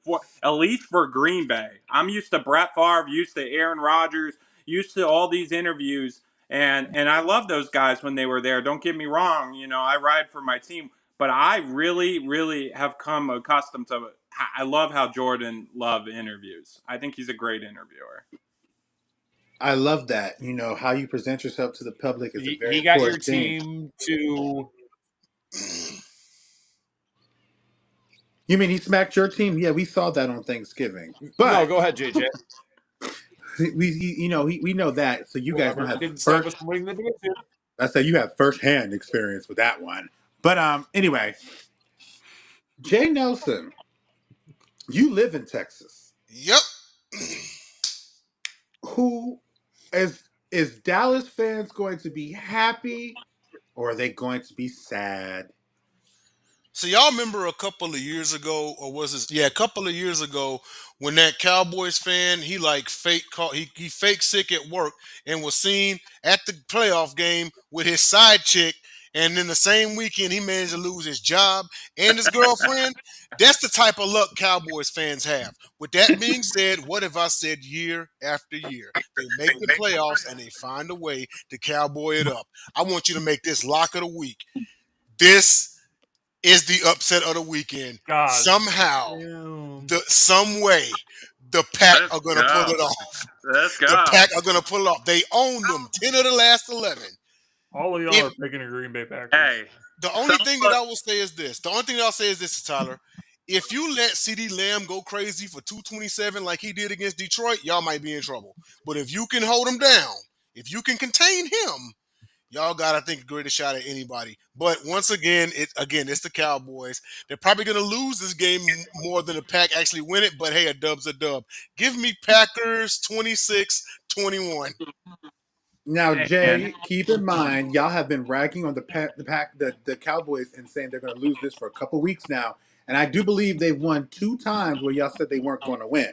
for at least for Green Bay. I'm used to Brett Favre, used to Aaron Rodgers, used to all these interviews, and I love those guys when they were there. Don't get me wrong, I ride for my team, but I really, really have come accustomed to it. I love how Jordan Love interviews. I think he's a great interviewer. I love that. How you present yourself to the public is a very He got your important thing. team to. You mean he smacked your team? Yeah, we saw that on Thanksgiving. No, But go ahead, JJ. we know that. So you guys don't Whatever. have Didn't stop us first. from winning the division. I say you have firsthand experience with that one. But anyway, Jay Nelson, you live in Texas. Yep. Who is Dallas fans going to be happy or are they going to be sad? So y'all remember a couple of years ago, or was this? Yeah, a couple of years ago, when that Cowboys fan he like he fake sick at work and was seen at the playoff game with his side chick, and then the same weekend he managed to lose his job and his girlfriend. That's the type of luck Cowboys fans have. With that being said, what have I said year after year? They make the playoffs and they find a way to cowboy it up. I want you to make this lock of the week. This is the upset of the weekend. God. Somehow, Damn. some way, the Pack Let's are going to go. pull it off. Let's The go. Pack are going to pull it off. They own them 10 of the last 11. All of y'all are picking the Green Bay Packers. Hey, The only thing that I will say is this. The only thing I'll say is this, Tyler. If you let CeeDee Lamb go crazy for 227 like he did against Detroit, y'all might be in trouble. But if you can hold him down, if you can contain him, y'all got, I think, a greater shot at anybody. But once again, it's the Cowboys. They're probably going to lose this game more than the Pack actually win it. But hey, a dub's a dub. Give me Packers 26-21. Now, and Jay, keep in mind, y'all have been ragging on the Cowboys and saying they're going to lose this for a couple weeks now, and I do believe they've won 2 times where y'all said they weren't going to win.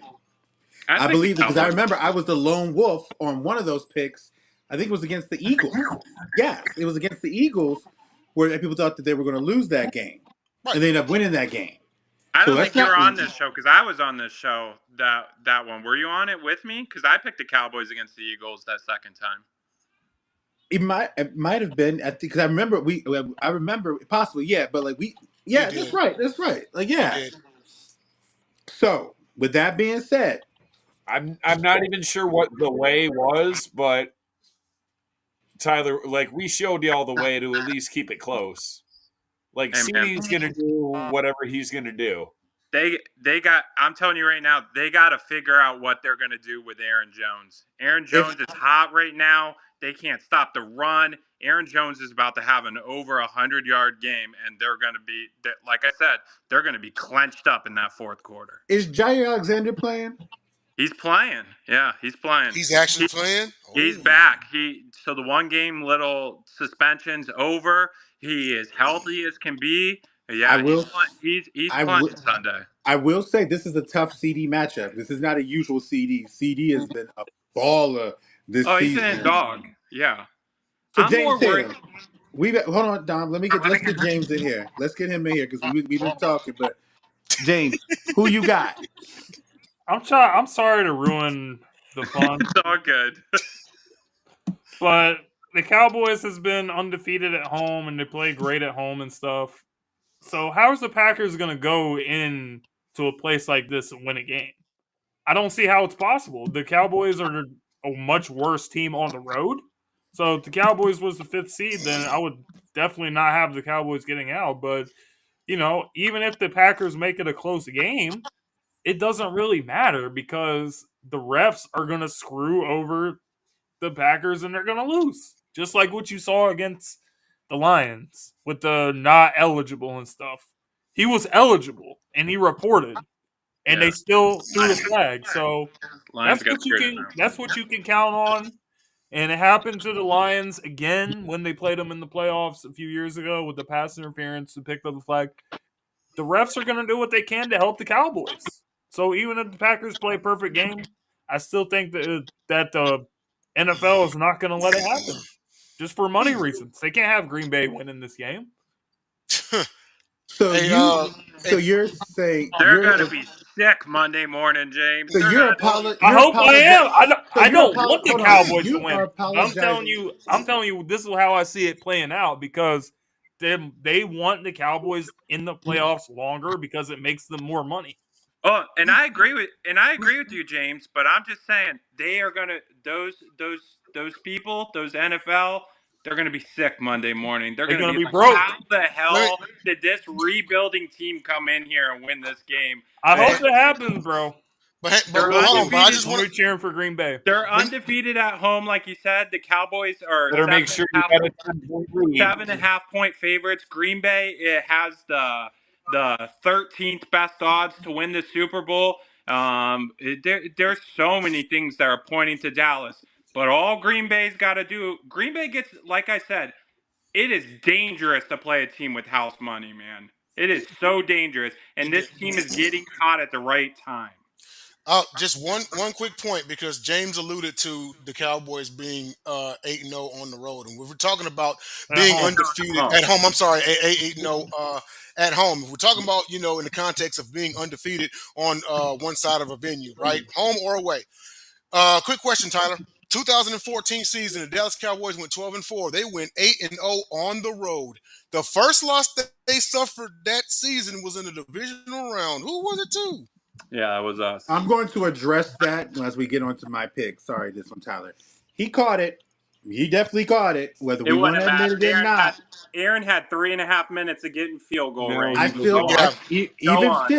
I think believe it because I remember I was the lone wolf on one of those picks. I think it was against the Eagles. Yes, it was against the Eagles where people thought that they were going to lose that game, Right. and they ended up winning that game. I So don't let's think you were not. on this show because I was on this show that one. Were you on it with me? Because I picked the Cowboys against the Eagles that second time. It might have been because I remember possibly but like You that's did. right like You did. So with that being said, I'm not even sure what the way was, but Tyler, like we showed y'all the way to at least keep it close. Like Hey, man. CD's gonna do whatever he's gonna do. They got. I'm telling you right now, they got to figure out what they're going to do with Aaron Jones. Aaron Jones is hot right now. They can't stop the run. Aaron Jones is about to have an over 100-yard game, and they're going to be, like I said, they're going to be clenched up in that fourth quarter. is Jair Alexander playing? He's playing. Yeah, he's playing. He's actually playing? He's Oh. back. So the one game little suspension's over. He is healthy as can be. Yeah, he's playing Sunday. I will say this is a tough CD matchup. This is not a usual CD. CD has been a baller this Oh, he's season. a dog. Yeah. So I'm James more worried. Tatum, hold on, Dom. Let's get James in here. Let's get him in here because we've been talking. But James, who you got? I'm sorry to ruin the fun, It's all good. but the Cowboys has been undefeated at home and they play great at home and stuff. So how is the Packers going to go in to a place like this and win a game? I don't see how it's possible. The Cowboys are a much worse team on the road. So if the Cowboys was the 5th seed, then I would definitely not have the Cowboys getting out. But, even if the Packers make it a close game, it doesn't really matter because the refs are going to screw over the Packers and they're going to lose. Just like what you saw against the Lions with the not eligible and stuff. He was eligible and he reported and they still threw the flag. So that's what you can count on. And it happened to the Lions again when they played them in the playoffs a few years ago with the pass interference to pick up the flag. the refs are going to do what they can to help the Cowboys. So even if the Packers play a perfect game, I still think that the NFL is not going to let it happen just for money reasons. They can't have Green Bay winning this game. So Hey, you, hey, so you're saying They're gonna be sick Monday morning, James. so They're you're not. apolo- I you're hope I apologi- am. so I you're don't apolo- want the hold on. Cowboys to You win. are But apologizing. I'm telling you, this is how I see it playing out because they want the Cowboys in the playoffs longer because it makes them more money. Oh, and I agree with you, James. But I'm just saying they are gonna those people, those NFL. They're gonna be sick Monday morning. They're They're gonna going be to be like, broke. how the let me. hell did this rebuilding team come in here and win this game? I Uh, hope it happens, bro. But They're hold on. But I undefeated. just I'm want going to be cheering for Green Bay. They're to. undefeated at home, like you said. The Cowboys are Better make seven and sure a you half got a 10-point lead. 7.5 point favorites. Green Bay, it has the 13th best odds to win the Super Bowl. There's so many things that are pointing to Dallas, but all Green Bay's got to do. Green Bay gets, like I said, it is dangerous to play a team with house money, man. It is so dangerous, and this team is getting hot at the right time. Just one quick point because James alluded to the Cowboys being 8-0 on the road, and we were talking about At being home. undefeated Home. at home. I'm sorry, 8-0 at home. If we're talking about in the context of being undefeated on one side of a venue, right, home or away. Quick question, Tyler. 2014 season, the Dallas Cowboys went 12-4. They went 8-0 on the road. The first loss that they suffered that season was in the divisional round. Who was it to? Yeah, it was us. I'm going to address that as we get onto my pick. Sorry, this one, Tyler. He caught it. He definitely caught it. Whether It we want wouldn't to admit matter. it or not, Aaron had 3.5 minutes of getting field goal No, range. I he did still, Go not. on. I Yeah, Go even on.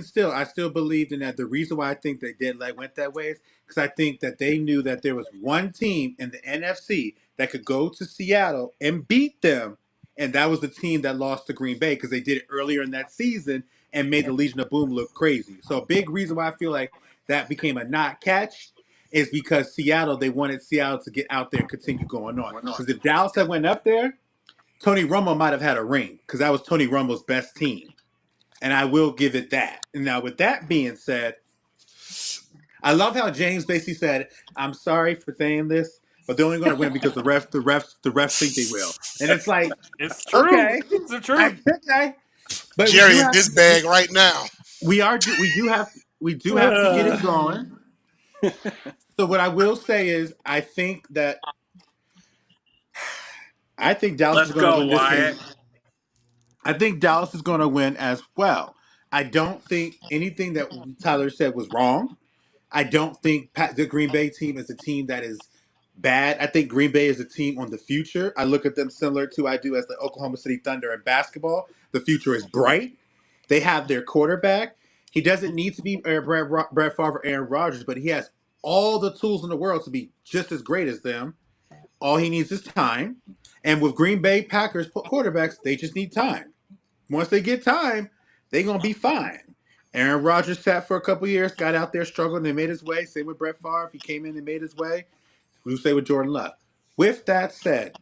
still, I still believed in that. The reason why I think they did went that way is because I think that they knew that there was one team in the NFC that could go to Seattle and beat them, and that was the team that lost to Green Bay because they did it earlier in that season and made the Legion of Boom look crazy. So a big reason why I feel like that became a not catch is because they wanted Seattle to get out there and continue going on. Because if Dallas had went up there, Tony Romo might have had a ring because that was Tony Romo's best team. And I will give it that. And now, with that being said, I love how James basically said, "I'm sorry for saying this, but they're only going to win because the refs think they will." And it's like, It's true. okay, It's the truth. okay, but we Jerry do in have this to. bag right now. We do have to get it going. So what I will say is, I think Dallas is Let's going to go, win this game. Wyatt. I think Dallas is going to win as well. I don't think anything that Tyler said was wrong. I don't think the Green Bay team is a team that is bad. I think Green Bay is a team on the future. I look at them similar to I do as the Oklahoma City Thunder in basketball. The future is bright. They have their quarterback. He doesn't need to be Brett Favre or Aaron Rodgers, but he has all the tools in the world to be just as great as them. All he needs is time. And with Green Bay Packers quarterbacks, they just need time. Once they get time, they're gonna be fine. Aaron Rodgers sat for a couple years, got out there, struggled, and made his way. Same with Brett Favre. He came in and made his way. Who say with Jordan Love? With that said,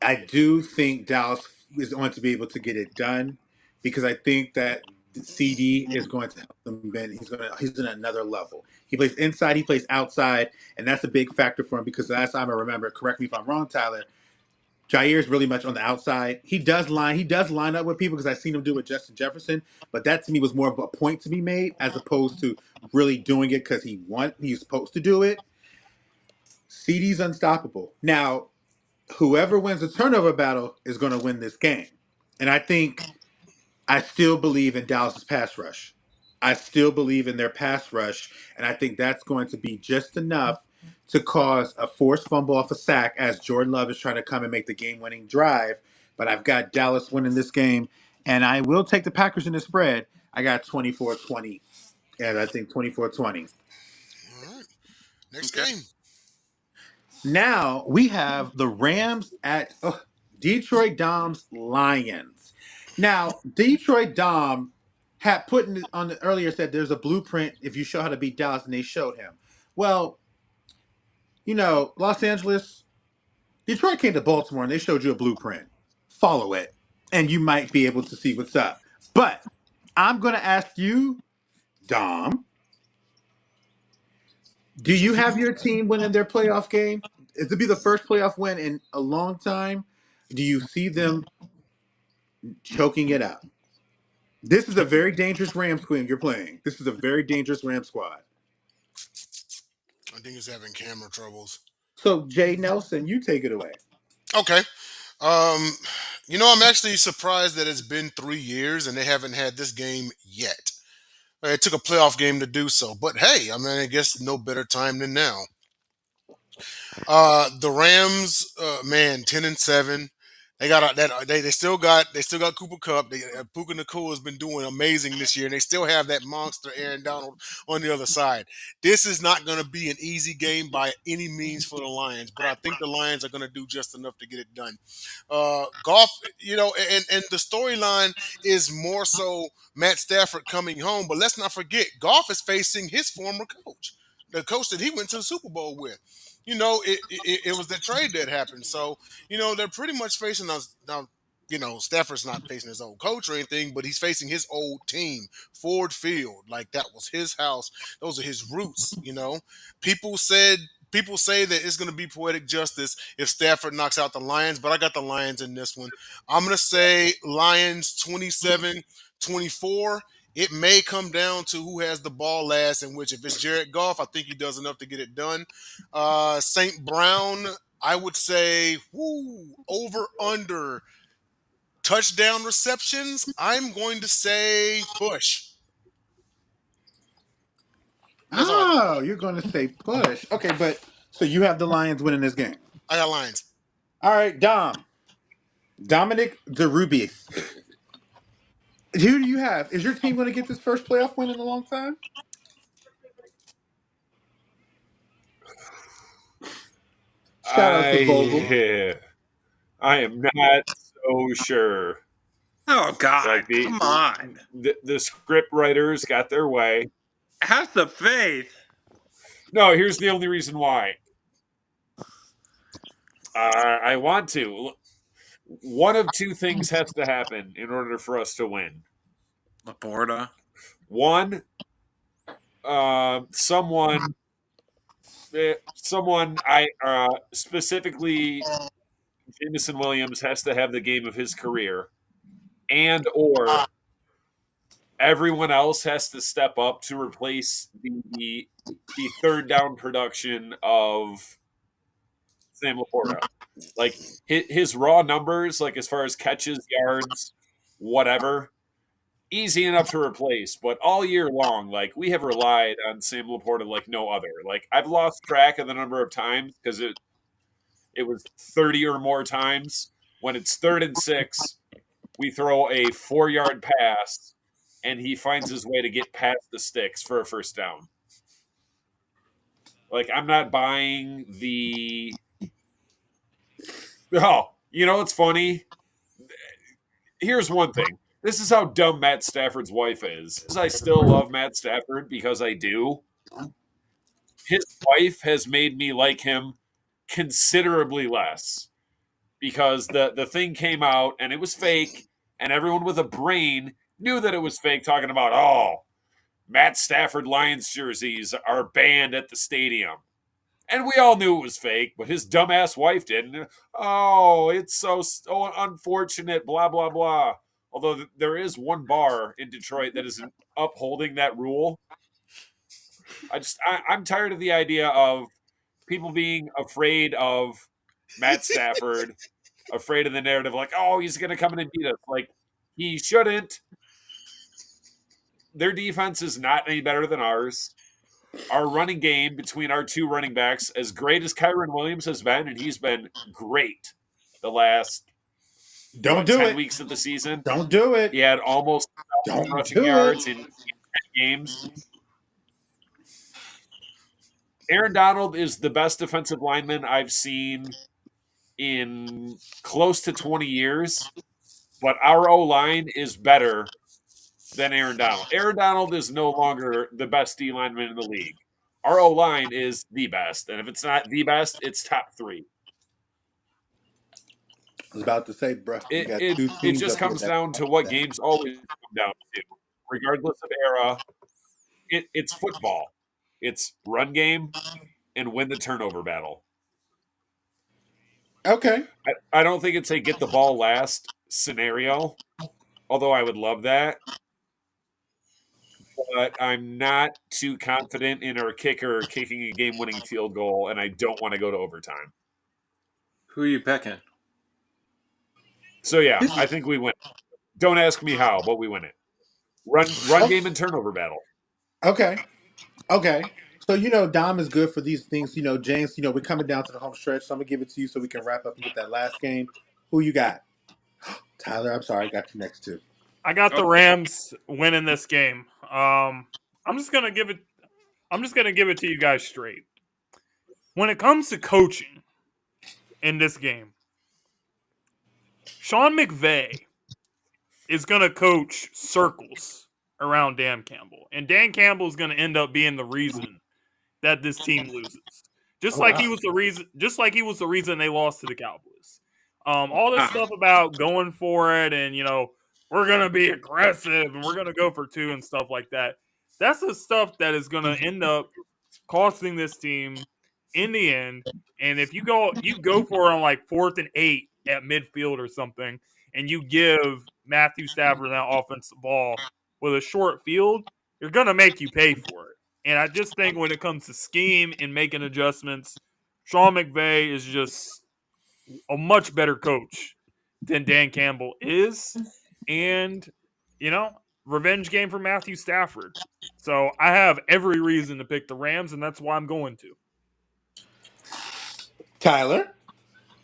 I do think Dallas is going to be able to get it done because I think that CD is going to help them. He's in another level. He plays inside, he plays outside, and that's a big factor for him because last time I remember, correct me if I'm wrong, Tyler, Jair is really much on the outside. He does line up with people because I've seen him do it with Justin Jefferson, but that to me was more of a point to be made as opposed to really doing it because he's supposed to do it. CD's unstoppable. Now, whoever wins the turnover battle is going to win this game. And I still believe in Dallas's pass rush. I still believe in their pass rush, and I think that's going to be just enough to cause a forced fumble off a sack as Jordan Love is trying to come and make the game-winning drive. But I've got Dallas winning this game, and I will take the Packers in the spread. I got 24-20, and I think 24-20. All right. Next Okay. game. Now we have the Rams at Detroit Dom's Lions. Now Detroit Dom had put in on the earlier said there's a blueprint if you show how to beat Dallas, and they showed him. Well, Los Angeles, Detroit came to Baltimore and they showed you a blueprint. Follow it. and you might be able to see what's up. But I'm going to ask you, Dom, do you have your team winning their playoff game? Is it be the first playoff win in a long time? Do you see them choking it out? This is a very dangerous Rams queen you're playing. This is a very dangerous Ram squad. I think he's having camera troubles. So, Jay Nelson, you take it away. Okay. Um, I'm actually surprised that it's been 3 years and they haven't had this game yet. It took a playoff game to do so, but hey, I mean, I guess no better time than now. The Rams, man, 10-7. They got that. They still got Cooper Cup. Puka Nakua has been doing amazing this year, and they still have that monster Aaron Donald on the other side. This is not going to be an easy game by any means for the Lions, but I think the Lions are going to do just enough to get it done. Golf, and the storyline is more so Matt Stafford coming home, but let's not forget, Golf is facing his former coach, the coach that he went to the Super Bowl with. It was the trade that happened. So, they're pretty much facing us now. Stafford's not facing his old coach or anything, but he's facing his old team, Ford Field. Like that was his house. Those are his roots. People said people say that it's going to be poetic justice if Stafford knocks out the Lions, but I got the Lions in this one. I'm going to say Lions 27-24. It may come down to who has the ball last, in which if it's Jared Goff, I think he does enough to get it done. St. Brown, I would say, over under touchdown receptions. I'm going to say push. That's all I got. Oh, you're going to say push. Okay, but so you have the Lions winning this game. I got Lions. All right, Dominic DeRubius. Who do you have? Is your team going to get this first playoff win in a long time? Shout out to Vogel. I am not so sure. Oh God, Like come on. the script writers got their way. Have the faith. No, here's the only reason why. I want to. One of two things has to happen in order for us to win. Laporta. One, someone I specifically Jameson Williams has to have the game of his career, and or everyone else has to step up to replace the third down production of Sam Laporta. Like his raw numbers, like as far as catches, yards, whatever, easy enough to replace. But all year long, like we have relied on Sam Laporta like no other. Like I've lost track of the number of times because it was 30 or more times. When it's 3rd and 6, we throw a 4-yard pass, and he finds his way to get past the sticks for a first down. Like I'm not buying the. Oh, it's funny. Here's one thing. This is how dumb Matt Stafford's wife is. I still love Matt Stafford because I do. His wife has made me like him considerably less because the thing came out and it was fake, and everyone with a brain knew that it was fake, talking about, oh, Matt Stafford Lions jerseys are banned at the stadium. And we all knew it was fake, but his dumbass wife didn't. Oh, it's so unfortunate, blah, blah, blah. Although there is one bar in Detroit that is upholding that rule. I'm tired of the idea of people being afraid of Matt Stafford, afraid of the narrative, like, oh, he's going to come in and beat us. Like, he shouldn't. Their defense is not any better than ours. Our running game between our two running backs, as great as Kyron Williams has been, and he's been great the last 10 weeks of the season. Don't do it. He had almost rushing yards in 10 games. Aaron Donald is the best defensive lineman I've seen in close to 20 years, but our O-line is better than Aaron Donald. Aaron Donald is no longer the best D lineman in the league. Our O-line is the best, and if it's not the best, it's top 3. was about to say, bro, you It got it two it teams just up here comes that down to like what that. games always come down to, regardless of era. It's football. It's run game and win the turnover battle. Okay. I don't think it's a get the ball last scenario, although I would love that. But I'm not too confident in our kicker kicking a game winning field goal, and I don't want to go to overtime. Who are you picking? So yeah, This I think we win. Don't ask me how, but we win it. Run oh, game and turnover battle. okay. Okay. So Dom is good for these things. James, we're coming down to the home stretch, so I'm gonna give it to you so we can wrap up and get that last game. Who you got? Tyler, I'm sorry, I got you next too. I got the Oh, Rams winning this game. I'm just gonna give it. I'm just gonna give it to you guys straight. When it comes to coaching in this game, Sean McVay is gonna coach circles around Dan Campbell, and Dan Campbell is gonna end up being the reason that this team loses. Just Oh like wow. he was the reason. Just like he was the reason they lost to the Cowboys. All this ah, stuff about going for it, and we're gonna be aggressive and we're gonna go for two and stuff like that. That's the stuff that is gonna end up costing this team in the end. And if you go for it on like 4th and 8 at midfield or something, and you give Matthew Stafford that offensive ball with a short field, you're gonna make you pay for it. And I just think when it comes to scheme and making adjustments, Sean McVay is just a much better coach than Dan Campbell is. And, you know, revenge game for Matthew Stafford. So I have every reason to pick the Rams, and that's why I'm going to. Tyler.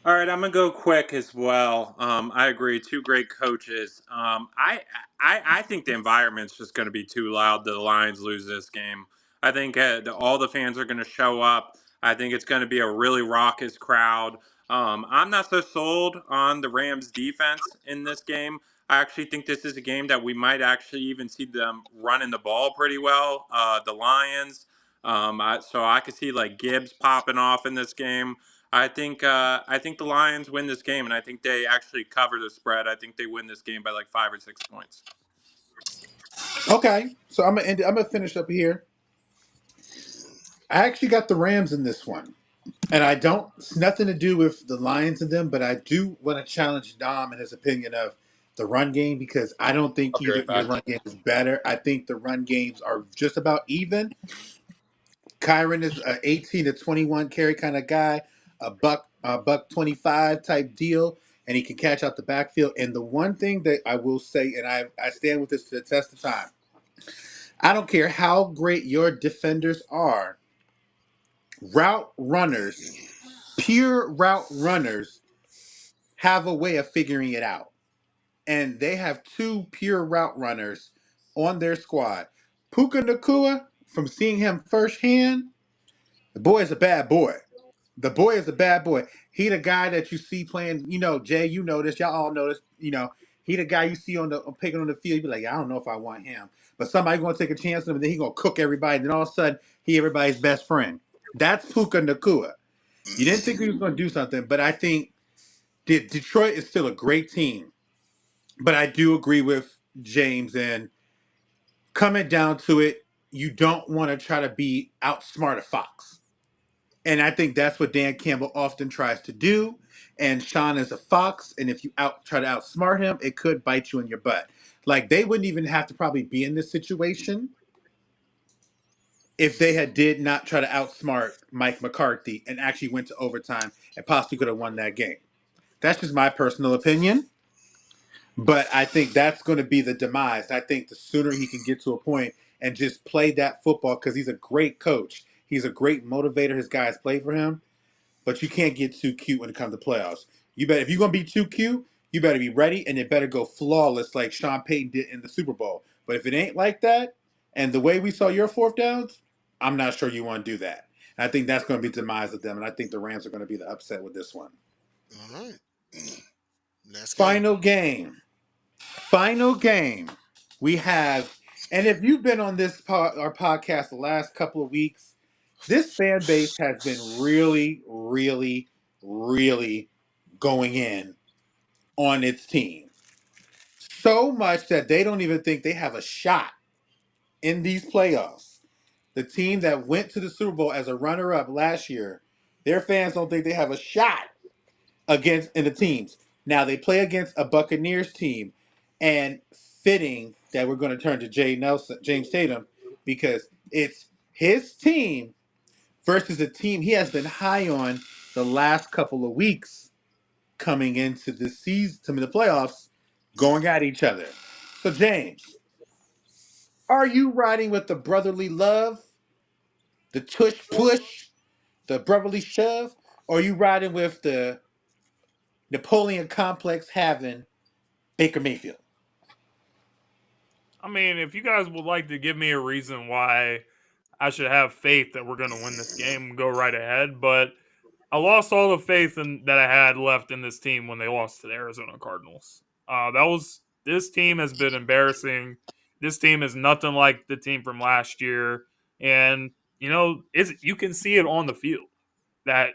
All right, I'm gonna go quick as well. I agree. Two great coaches. I think the environment's just going to be too loud. The Lions lose this game. I think all the fans are going to show up. I think it's going to be a really raucous crowd. I'm not so sold on the Rams' defense in this game. I actually think this is a game that we might actually even see them running the ball pretty well. The Lions. So I could see like Gibbs popping off in this game. I think the Lions win this game, and I think they actually cover the spread. I think they win this game by like 5 or 6 points. Okay. So I'm gonna finish up here. I actually got the Rams in this one. And I don't, it's nothing to do with the Lions and them, but I do want to challenge Dom and his opinion of the run game because I don't think I'll be either right your back. run game is better. I think the run games are just about even. Kyron is a 18 to 21 carry kind of guy, a buck 25 type deal, and he can catch out the backfield. And the one thing that I will say, and I stand with this to the test of time, I don't care how great your defenders are, route runners, pure route runners have a way of figuring it out. And they have two pure route runners on their squad. Puka Nakua, from seeing him firsthand, the boy is a bad boy. The boy is a bad boy. He the guy that you see playing, Jay, you know this, y'all all know this, he the guy you see on the picking on the field, you be like, I don't know if I want him. But somebody gonna take a chance on him and then he gonna cook everybody, and then all of a sudden he everybody's best friend. That's Puka Nakua. You didn't think he was gonna do something, but I think Detroit is still a great team. But I do agree with James, and coming down to it, you don't want to try to be outsmart a fox. And I think that's what Dan Campbell often tries to do. And Sean is a fox, and if you try to outsmart him, it could bite you in your butt. Like they wouldn't even have to probably be in this situation if they had did not try to outsmart Mike McCarthy and actually went to overtime and possibly could have won that game. That's just my personal opinion. But I think that's going to be the demise. I think the sooner he can get to a point and just play that football, because he's a great coach. He's a great motivator. His guys play for him. But you can't get too cute when it comes to playoffs. You bet if you're going to be too cute, you better be ready and it better go flawless like Sean Payton did in the Super Bowl. But if it ain't like that, and the way we saw your fourth downs, I'm not sure you want to do that. And I think that's going to be the demise of them. And I think the Rams are going to be the upset with this one. All right. Last game. Final game. Final game. We have, and if you've been on our podcast the last couple of weeks, this fan base has been really, really, really going in on its team. So much that they don't even think they have a shot in these playoffs. The team that went to the Super Bowl as a runner up last year, their fans don't think they have a shot against in the teams. Now they play against a Buccaneers team, and fitting that we're going to turn to James Tatum, because it's his team versus a team he has been high on the last couple of weeks coming into the season, to the playoffs, going at each other. So James, are you riding with the brotherly love, the tush push, the brotherly shove, or are you riding with the Napoleon complex having Baker Mayfield? I mean, if you guys would like to give me a reason why I should have faith that we're going to win this game, go right ahead. But I lost all the faith that I had left in this team when they lost to the Arizona Cardinals. This team has been embarrassing. This team is nothing like the team from last year, and you can see it on the field that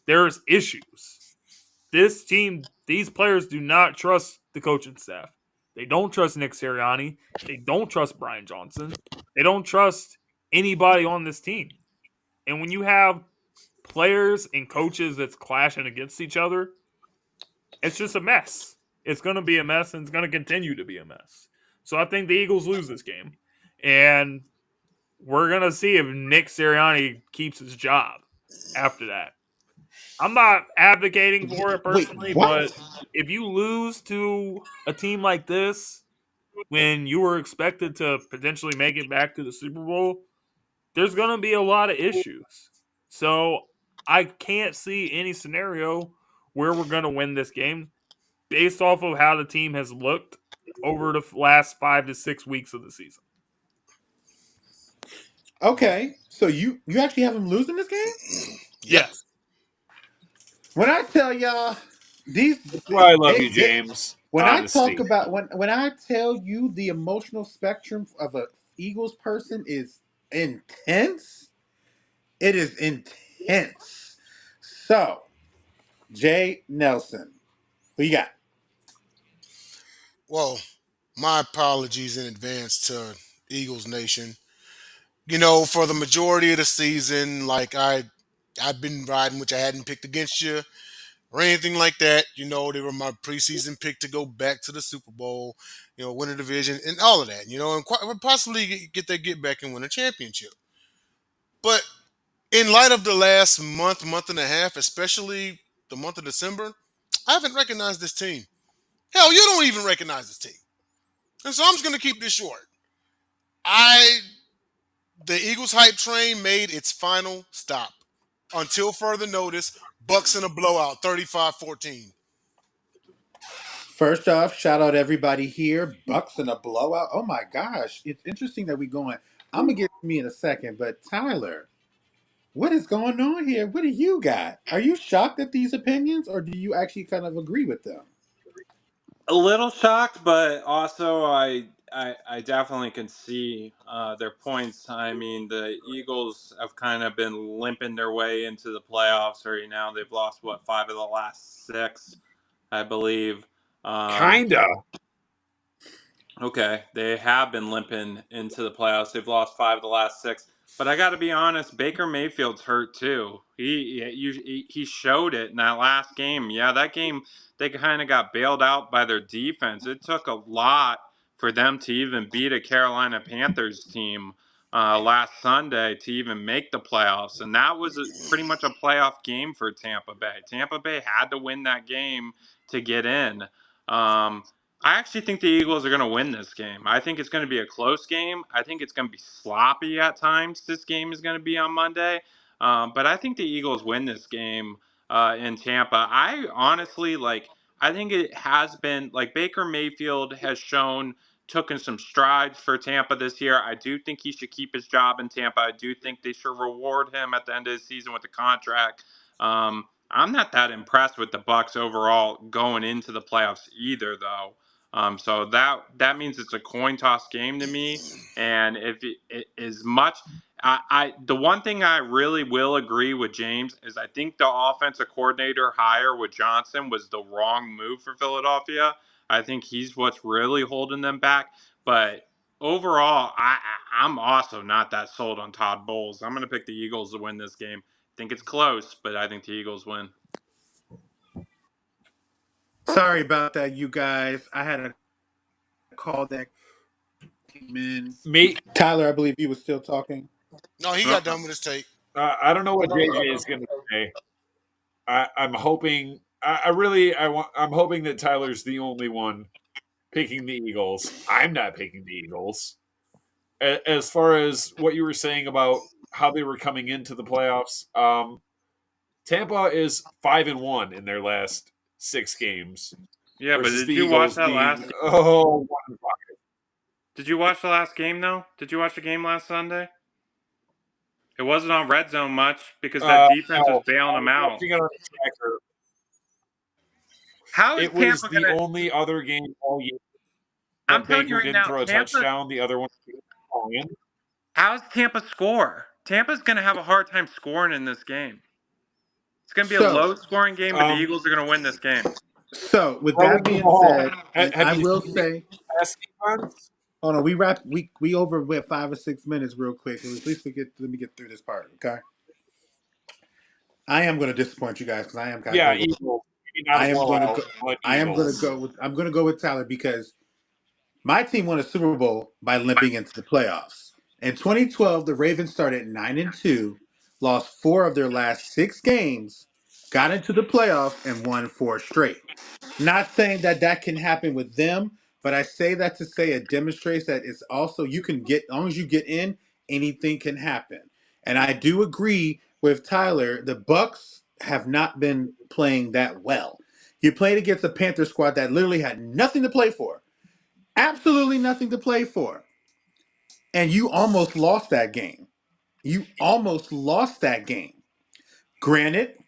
there's issues. This team, these players do not trust the coaching staff. They don't trust Nick Sirianni. They don't trust Brian Johnson. They don't trust anybody on this team. And when you have players and coaches that's clashing against each other, it's just a mess. It's going to be a mess, and it's going to continue to be a mess. So I think the Eagles lose this game. And we're going to see if Nick Sirianni keeps his job after that. I'm not advocating for it Wait, personally, but what? if you lose to a team like this when you were expected to potentially make it back to the Super Bowl, there's going to be a lot of issues. So I can't see any scenario where we're going to win this game based off of how the team has looked over the last 5 to 6 weeks of the season. Okay, so you actually have him losing this game? Yep. Yes. When I tell y'all these, That's why I love you, they James. when I talk Honesty. about when I tell you the emotional spectrum of a Eagles person is intense, it is intense. So, Jay Nelson, who you got? Well, my apologies in advance to Eagles Nation. You know, for the majority of the season, like I've been riding, which I hadn't picked against you or anything like that. You know, they were my preseason pick to go back to the Super Bowl, you know, win a division and all of that, you know, and possibly get back and win a championship. But in light of the last month and a half, especially the month of December, I haven't recognized this team. Hell, you don't even recognize this team. And so I'm just going to keep this short. I The Eagles hype train made its final stop. Until further notice, Bucks in a blowout, 35-14. First off, shout out everybody here. Bucks in a blowout. Oh my gosh, it's interesting that we going. I'm gonna get to me in a second, but Tyler, what is going on here? What do you got? Are you shocked at these opinions, or do you actually kind of agree with them? A little shocked, but also I definitely can see their points. I mean, the Eagles have kind of been limping their way into the playoffs right now. They've lost what, five of the last six, I believe. Um, Kinda. Okay, they have been limping into the playoffs. They've lost five of the last six. But I got to be honest, Baker Mayfield's hurt too. He showed it in that last game. Yeah, that game they kind of got bailed out by their defense. It took a lot for them to even beat a Carolina Panthers team last Sunday to even make the playoffs, and that was pretty much a playoff game for Tampa Bay. Tampa Bay had to win that game to get in. Um, I actually think the Eagles are going to win this game. I think it's going to be a close game. I think it's going to be sloppy at times. This game is going to be on Monday. But I think the Eagles win this game in Tampa. I honestly like, I think it has been like Baker Mayfield has shown, taken some strides for Tampa this year. I do think he should keep his job in Tampa. I do think they should reward him at the end of the season with a contract. I'm not that impressed with the Bucks overall going into the playoffs either, though. So that means it's a coin toss game to me. And if it is much, the one thing I really will agree with James is I think the offensive coordinator hire with Johnson was the wrong move for Philadelphia. I think he's what's really holding them back. But overall, I'm also not that sold on Todd Bowles. I'm going to pick the Eagles to win this game. I think it's close, but I think the Eagles win. Sorry about that, you guys. I had a call that came in. Me, Tyler, I believe you were still talking. No, he got done with his take. I don't know what JJ is going to say. I'm hoping. I'm hoping that Tyler's the only one picking the Eagles. I'm not picking the Eagles. As far as what you were saying about how they were coming into the playoffs, Tampa is 5-1 in their last 6 games Yeah, but versus did the you watch Eagles that being last? 1-5. Did you watch the last game though? Did you watch the game last Sunday? It wasn't on red zone much because that defense was No, bailing I them was out. watching it on the tracker. How is It was Tampa the gonna? only other game all year I'm that telling you Baker right didn't now, throw a touchdown. The other one in. how's Tampa score? Tampa's gonna have a hard time scoring in this game. It's gonna be a So, low scoring game, but the Um, Eagles are gonna win this game. with throwing that the being ball. said, and Have I you will seen the say, pass defense? hold on, we over with 5 or 6 minutes real quick. At least let me get through this part, okay? I am going to disappoint you guys because I am got to Yeah, go with. Eagles. Maybe not a I am going to blowout, go. but I am going to Eagles. go with. I'm going to go with Tyler because my team won a Super Bowl by limping into the playoffs. In 2012, the Ravens started 9-2, lost 4 of their last 6 games, got into the playoffs, and won 4 straight. Not saying that that can happen with them, but I say that to say it demonstrates that it's also you can get as long as you get in, anything can happen. And I do agree with Tyler. The Bucks have not been playing that well. You played against a Panther squad that literally had nothing to play for, absolutely nothing to play for, and you almost lost that game. You almost lost that game. Granted,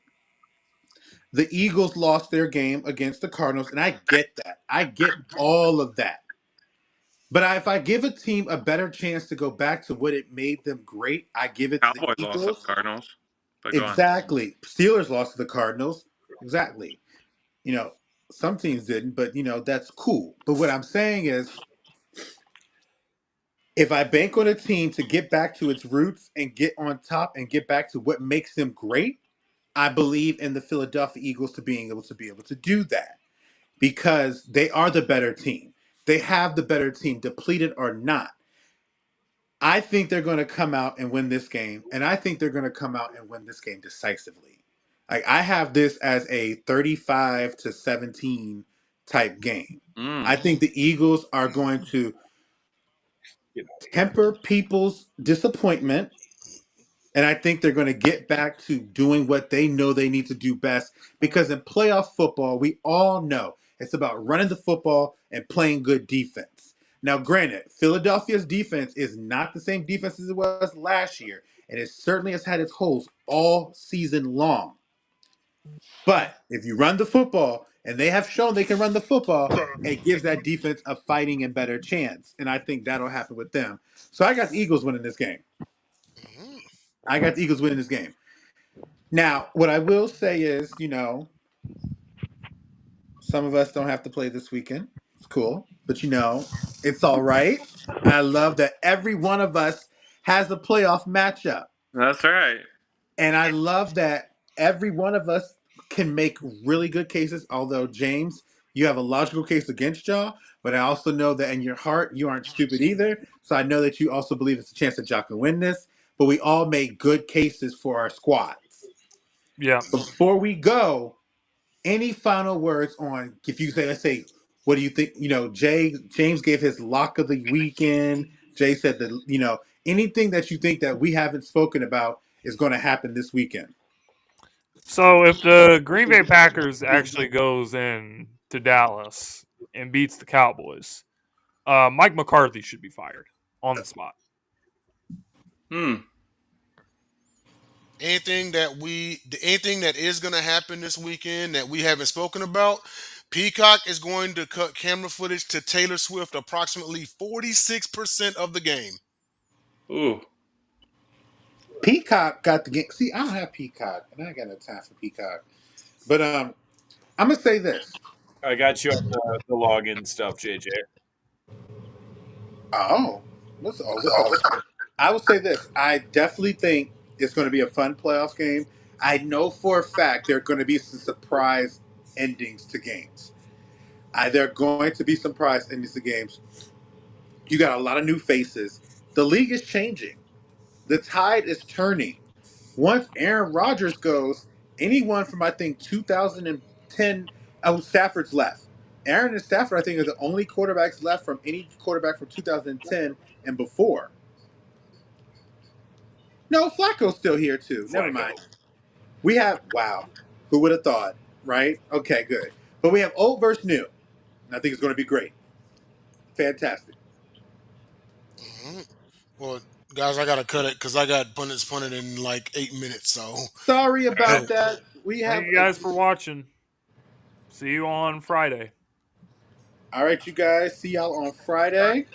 the Eagles lost their game against the Cardinals, and I get that. I get all of that. But if I give a team a better chance to go back to what it made them great, I give it to the Cowboys lost to the Eagles. Cardinals, but go on. Exactly. Steelers lost to the Cardinals. Exactly. You know, some teams didn't, but that's cool. But what I'm saying is if I bank on a team to get back to its roots and get on top and get back to what makes them great, I believe in the Philadelphia Eagles to be able to do that because they are the better team. They have the better team, depleted or not. I think they're going to come out and win this game, and I think they're going to come out and win this game decisively. Like I have this as a 35-17 type game. I think the Eagles are going to temper people's disappointment, and I think they're going to get back to doing what they know they need to do best because in playoff football, we all know it's about running the football and playing good defense. Now, granted, Philadelphia's defense is not the same defense as it was last year, and it certainly has had its holes all season long. But if you run the football, and they have shown they can run the football, it gives that defense a fighting and better chance. And I think that'll happen with them. So I got the Eagles winning this game. Mhm. I got the Eagles winning this game. Now, what I will say is, some of us don't have to play this weekend. It's cool, but it's all right. I love that every one of us has a playoff matchup. That's right. And I love that every one of us can make really good cases. Although, James, you have a logical case against y'all, but I also know that in your heart, you aren't stupid either. So I know that you also believe it's a chance that y'all can win this. But we all make good cases for our squads. Yeah. Before we go, any final words on if you say, let's say, what do you think? James gave his lock of the weekend. Jay said that, anything that you think that we haven't spoken about is going to happen this weekend. So if the Green Bay Packers actually goes in to Dallas and beats the Cowboys, Mike McCarthy should be fired on the spot. Hmm. Anything that is going to happen this weekend that we haven't spoken about, Peacock is going to cut camera footage to Taylor Swift approximately 46% of the game. Ooh. Peacock got the game. See, I don't have Peacock, and I ain't got no time for Peacock. But I'm gonna say this. I got you on the login stuff, JJ. Oh, what's all this? I will say this. I definitely think it's going to be a fun playoff game. I know for a fact there are going to be some surprise endings to games. There are going to be some surprise endings to games. You got a lot of new faces. The league is changing. The tide is turning. Once Aaron Rodgers goes, anyone from I think 2010, oh, Stafford's left. Aaron and Stafford, I think, are the only quarterbacks left from any quarterback from 2010 and before. No, Flacco's still here too. Never Flacco. mind. We have who would have thought, right? Okay, good. But we have old versus new. And I think it's going to be great. Fantastic. Mhm. Well, guys, I gotta cut it because I got punted in like 8 minutes. So, Sorry All about right. that. We Thank have. you guys for watching. See you on Friday. All right, you guys. See y'all on Friday.